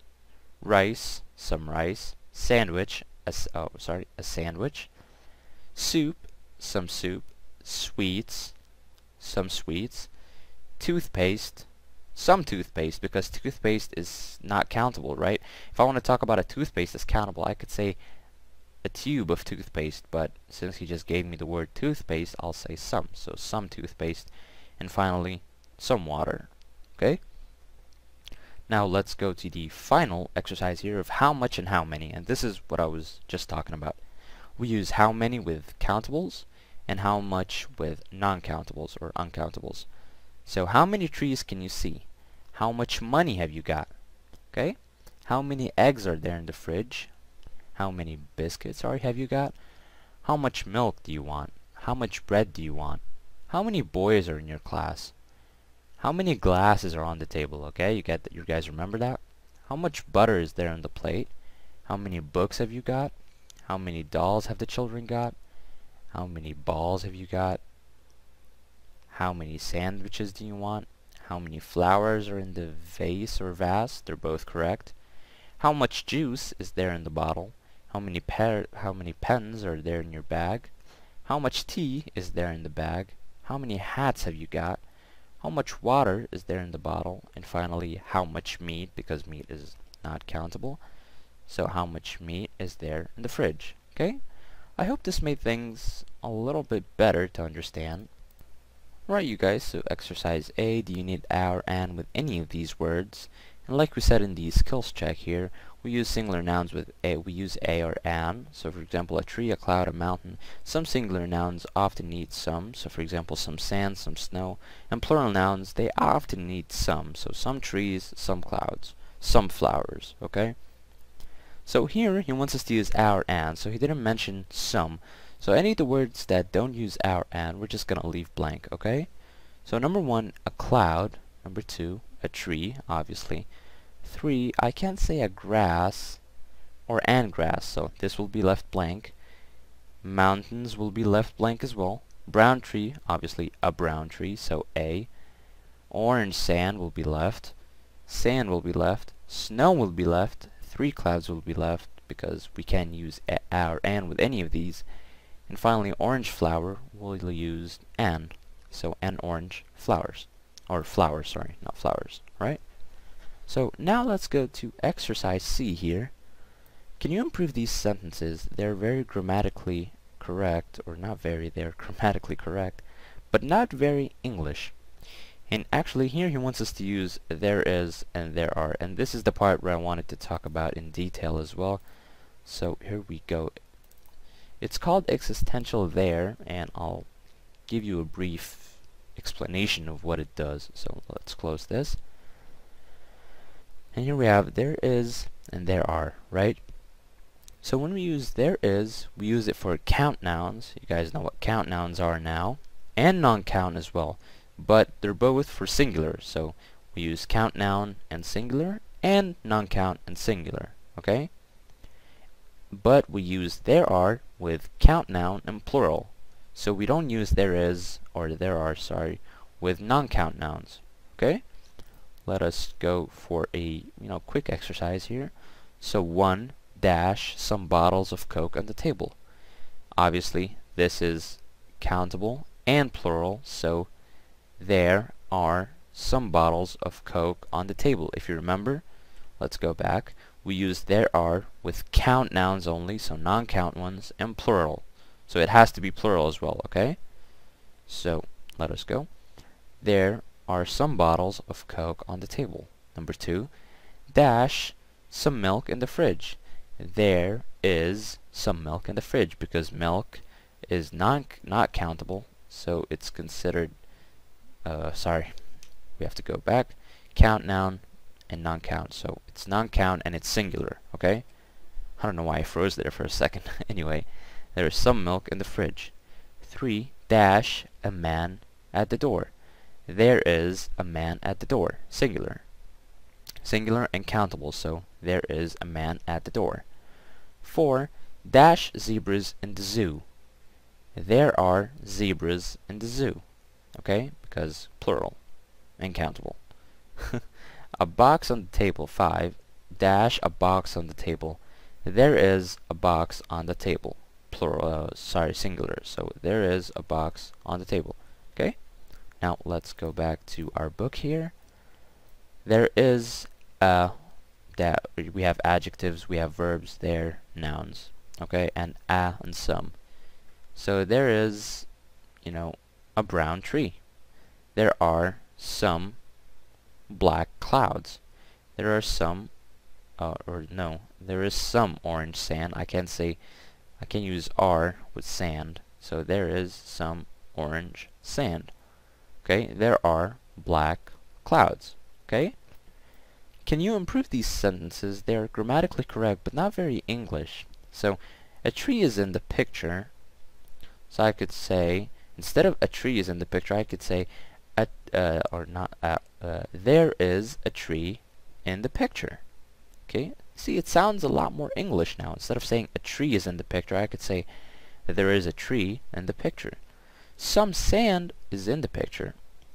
Rice, some rice. Sandwich, a sandwich. Soup, some soup. Sweets, some sweets. Toothpaste, some toothpaste, because toothpaste is not countable, right? If I want to talk about a toothpaste that's countable, I could say a tube of toothpaste, but since he just gave me the word toothpaste, I'll say some. So some toothpaste. And finally, some water. Okay? Now let's go to the final exercise here of how much and how many, and this is what I was just talking about. We use how many with countables and how much with non-countables or uncountables. So how many trees can you see? How much money have you got? Okay? How many eggs are there in the fridge? How many biscuits have you got? How much milk do you want? How much bread do you want? How many boys are in your class? How many glasses are on the table? Okay, you guys remember that? How much butter is there on the plate? How many books have you got? How many dolls have the children got? How many balls have you got? How many sandwiches do you want? How many flowers are in the vase or vase? They're both correct. How much juice is there in the bottle? How many pens are there in your bag? How much tea is there in the bag? How many hats have you got? How much water is there in the bottle? And finally, how much meat, because meat is not countable. So how much meat is there in the fridge? Okay? I hope this made things a little bit better to understand. Right, you guys, so exercise A, do you need a or an with any of these words? And like we said in the skills check here, we use singular nouns with a, we use a or an. So for example, a tree, a cloud, a mountain. Some singular nouns often need some. So for example, some sand, some snow. And plural nouns, they often need some. So some trees, some clouds, some flowers, okay? So here, he wants us to use a or an, so he didn't mention some. So any of the words that don't use a or an, we're just gonna leave blank, okay? So number 1, a cloud. Number 2, a tree, obviously. 3, I can't say a grass or an grass, so this will be left blank. Mountains will be left blank as well. Brown tree, obviously a brown tree, so a. Orange sand will be left. Sand will be left. Snow will be left. 3 clouds will be left because we can't use a or an with any of these. And finally, orange flower, we'll use an. So, an orange flowers. Or flowers, sorry, not flowers, right? So, now let's go to exercise C here. Can you improve these sentences? They're very grammatically correct, or not very, they're grammatically correct, but not very English. And actually, here he wants us to use there is and there are. And this is the part where I wanted to talk about in detail as well. So, here we go. It's called existential there, and I'll give you a brief explanation of what it does. So let's close this. And here we have there is and there are, right? So when we use there is, we use it for count nouns. You guys know what count nouns are now, and non-count as well. But they're both for singular, so we use count noun and singular, and non-count and singular, okay? But we use there are with count noun and plural. So we don't use there is, or there are, sorry, with non-count nouns, okay? Let us go for a, quick exercise here. So 1 dash some bottles of Coke on the table. Obviously, this is countable and plural, so there are some bottles of Coke on the table. If you remember, let's go back. We use there are with count nouns only, so non-count ones, and plural. So it has to be plural as well, okay? So, let us go. There are some bottles of Coke on the table. Number 2, dash some milk in the fridge. There is some milk in the fridge, because milk is not countable, so it's considered, sorry, we have to go back. Count noun and non-count, so it's non-count and it's singular, okay? I don't know why I froze there for a second. Anyway, there is some milk in the fridge. 3 dash a man at the door. There is a man at the door, singular. Singular and countable, so there is a man at the door. 4 dash zebras in the zoo. There are zebras in the zoo, okay? Because plural and countable. A box on the table. 5 dash a box on the table. There is a box on the table. Plural, singular. So there is a box on the table. Okay? Now let's go back to our book here. There is that we have adjectives, we have verbs, there, nouns. Okay? And and some. So there is, a brown tree. There are some black clouds. There are some, there is some orange sand. I can use are with sand. So there is some orange sand. Okay, there are black clouds. Okay? Can you improve these sentences? They are grammatically correct, but not very English. So, a tree is in the picture. So I could say, instead of a tree is in the picture, I could say, there is a tree in the picture. Okay? See, it sounds a lot more English now. Instead of saying a tree is in the picture, I could say there is a tree in the picture. Some sand is in the picture.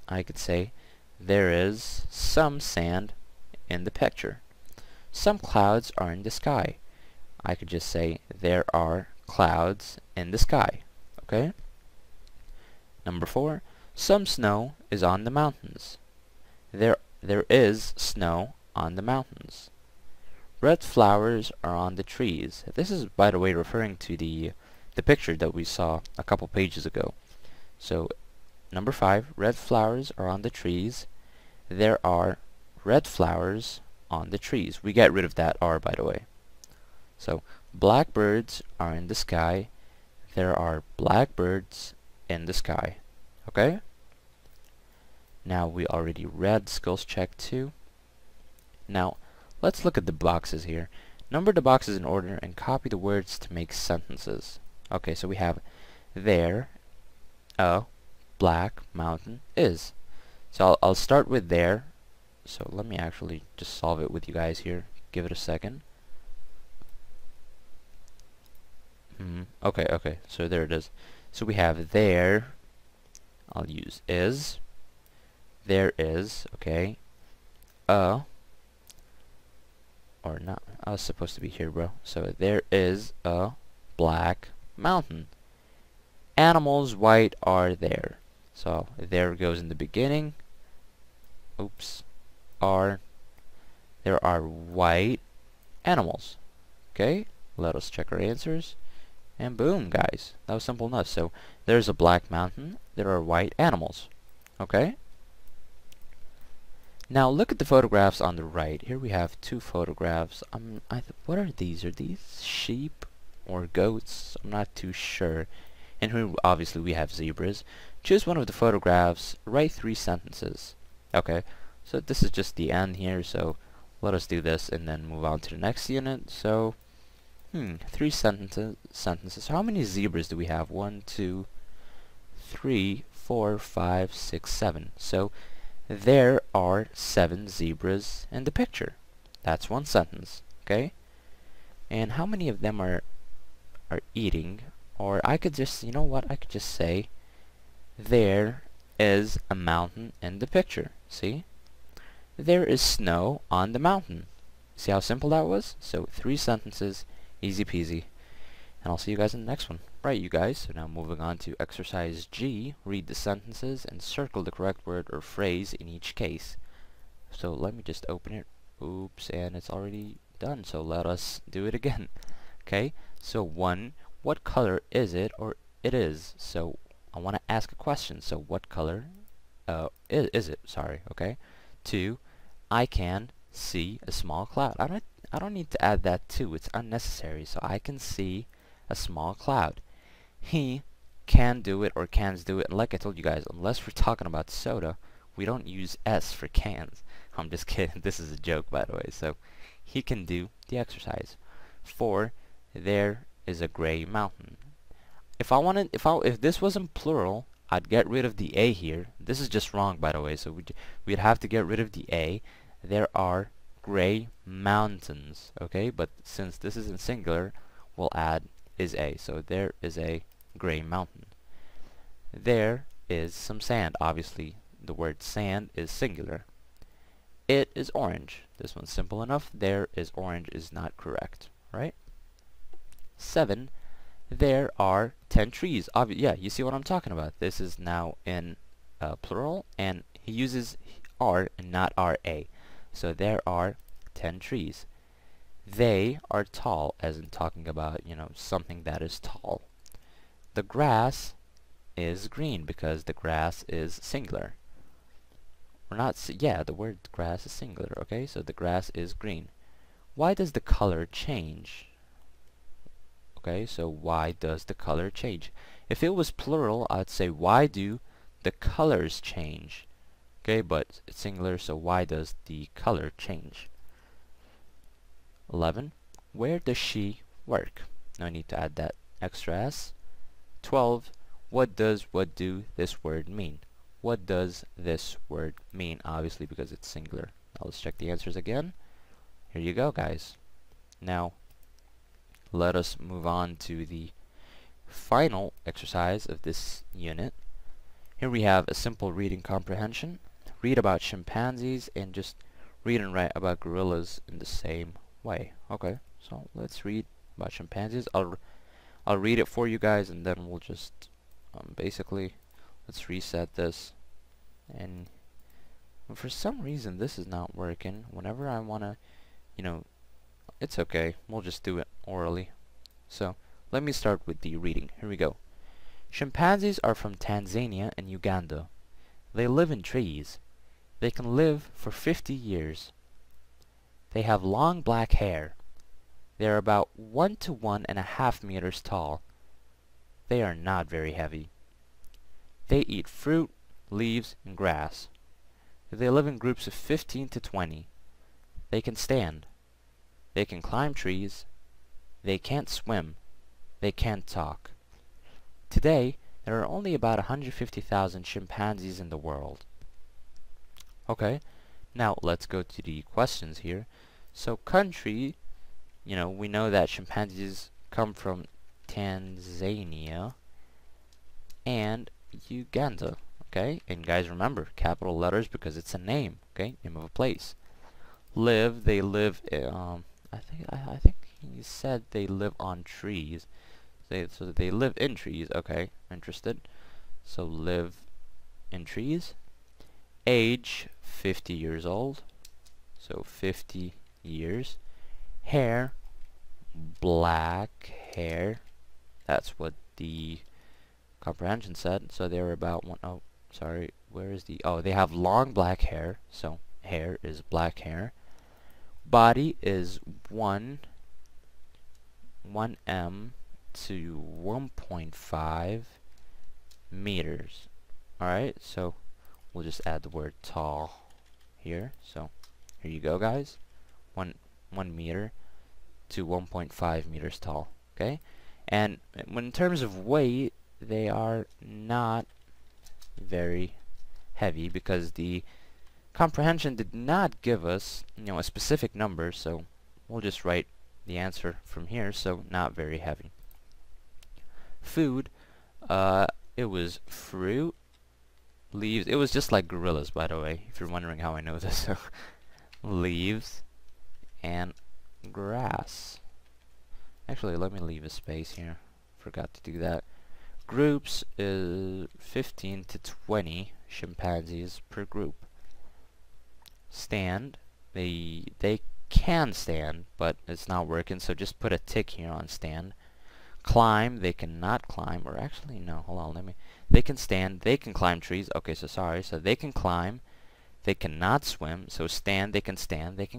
I could say there is some sand in the picture. Some clouds are in the sky. I could just say there are clouds in the sky. Okay? Number 4, some snow is on the mountains. There is snow on the mountains. Red flowers are on the trees. This is, by the way, referring to the picture that we saw a couple pages ago. So, number 5, red flowers are on the trees. There are red flowers on the trees. We get rid of that R, by the way. So, blackbirds are in the sky. There are blackbirds in the sky. Okay? Now we already read skills check 2. Now, let's look at the boxes here. Number the boxes in order and copy the words to make sentences. Okay, so we have there, a black mountain is. So I'll start with there. So let me actually just solve it with you guys here. Give it a second. Okay, so there it is. So we have there, I'll use is, there is, okay, or not, I was supposed to be here, bro. So there is a black mountain. Animals white are there. So there goes in the beginning. Oops. There are white animals. Okay, let us check our answers. And boom, guys. That was simple enough. So there's a black mountain. There are white animals. Okay? Now look at the photographs on the right. Here we have 2 photographs. What are these? Are these sheep or goats? I'm not too sure. And here obviously we have zebras. Choose one of the photographs. Write 3 sentences. Okay. So this is just the end here. So let us do this and then move on to the next unit. So 3 sentences. How many zebras do we have? 1, 2, 3, 4, 5, 6, 7. So there are 7 zebras in the picture. That's 1 sentence. Okay? And how many of them are eating? Or I could just, you know what? I could just say there is a mountain in the picture. See? There is snow on the mountain. See how simple that was? So 3 sentences. Easy peasy. And I'll see you guys in the next one. Right, you guys. So now moving on to exercise G. Read the sentences and circle the correct word or phrase in each case. So let me just open it. Oops, and it's already done. So let us do it again. Okay, so 1, what color is it or it is? So I want to ask a question. So what color is it? Sorry, okay. 2, I can see a small cloud. I don't need to add that too. It's unnecessary. So I can see a small cloud. He can do it or cans do it. And like I told you guys, unless we're talking about soda, we don't use S for cans. I'm just kidding. This is a joke, by the way. So he can do the exercise. 4, there is a gray mountain. If this wasn't plural, I'd get rid of the A here. This is just wrong, by the way. So we'd have to get rid of the A. There are gray mountains, okay? But since this is in singular, we'll add is a. So there is a gray mountain. There is some sand. Obviously, the word sand is singular. It is orange. This one's simple enough. There is orange is not correct, right? 7, there are 10 trees. Yeah, you see what I'm talking about. This is now in plural, and he uses R and not RA. So there are 10 trees. They are tall, as in talking about, you know, something that is tall. The grass is green because the grass is singular. Or not, yeah, the word grass is singular, okay? So the grass is green. Why does the color change? Okay, so why does the color change? If it was plural, I'd say why do the colors change? Okay, but it's singular, so why does the color change? 11, where does she work? No need to add that extra S. 12, what does what do this word mean? What does this word mean? Obviously because it's singular. Now let's check the answers again. Here you go, guys. Now let us move on to the final exercise of this unit. Here we have a simple reading comprehension. Read about chimpanzees and just read and write about gorillas in the same way. Okay, so let's read about chimpanzees. I'll read it for you guys and then we'll just basically Let's reset this. And for some reason this is not working. Whenever I wanna, you know, it's okay. We'll just do it orally. So let me start with the reading. Here we go. Chimpanzees are from Tanzania and Uganda. They live in trees. They can live for 50 years. They have long black hair. They are about 1 to 1.5 meters tall. They are not very heavy. They eat fruit, leaves, and grass. They live in groups of 15 to 20. They can stand. They can climb trees. They can't swim. They can't talk. Today, there are only about 150,000 chimpanzees in the world. Okay, now let's go to the questions here. So country, you know, we know that chimpanzees come from Tanzania and Uganda. Okay, and guys remember, capital letters because it's a name. Okay, name of a place. Live, they live. I think he said they live on trees. So they live in trees. Okay, interested. So live in trees. Age 50 years old. So 50 years. Hair, black hair. That's what the comprehension said. So they're about one. Oh, sorry. Where is the? Oh, they have long black hair. So hair is black hair. Body is 1 m to 1.5 meters. Alright, so we'll just add the word tall here. So here you go, guys. 1 meter to 1.5 meters tall. Okay, and when in terms of weight, they are not very heavy because the comprehension did not give us, you know, a specific number. So we'll just write the answer from here. So not very heavy. Food, it was fruit, leaves. It was just like gorillas, by the way, if you're wondering how I know this. So leaves and grass. Actually, let me leave a space here. Forgot to do that. Groups is 15 to 20 chimpanzees per group. Stand, they can stand, but it's not working, so just put a tick here on stand. Climb, they cannot climb, or actually no, hold on, they can stand, they can climb trees. Okay, so sorry, so they can climb, they cannot swim. So stand, they can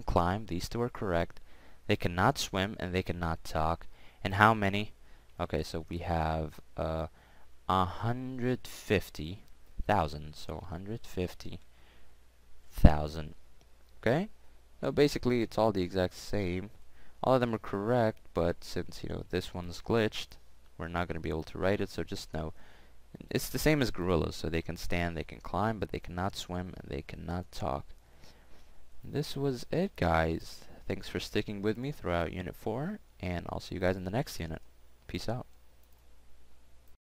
climb, these two are correct. They cannot swim and they cannot talk. And how many? Okay, so we have 150,000, so 150,000. Okay, so basically it's all the exact same. All of them are correct, but since, you know, this one's glitched, we're not going to be able to write it, so just know it's the same as gorillas. So they can stand, they can climb, but they cannot swim and they cannot talk. This was it, guys. Thanks for sticking with me throughout Unit 4, and I'll see you guys in the next unit. Peace out.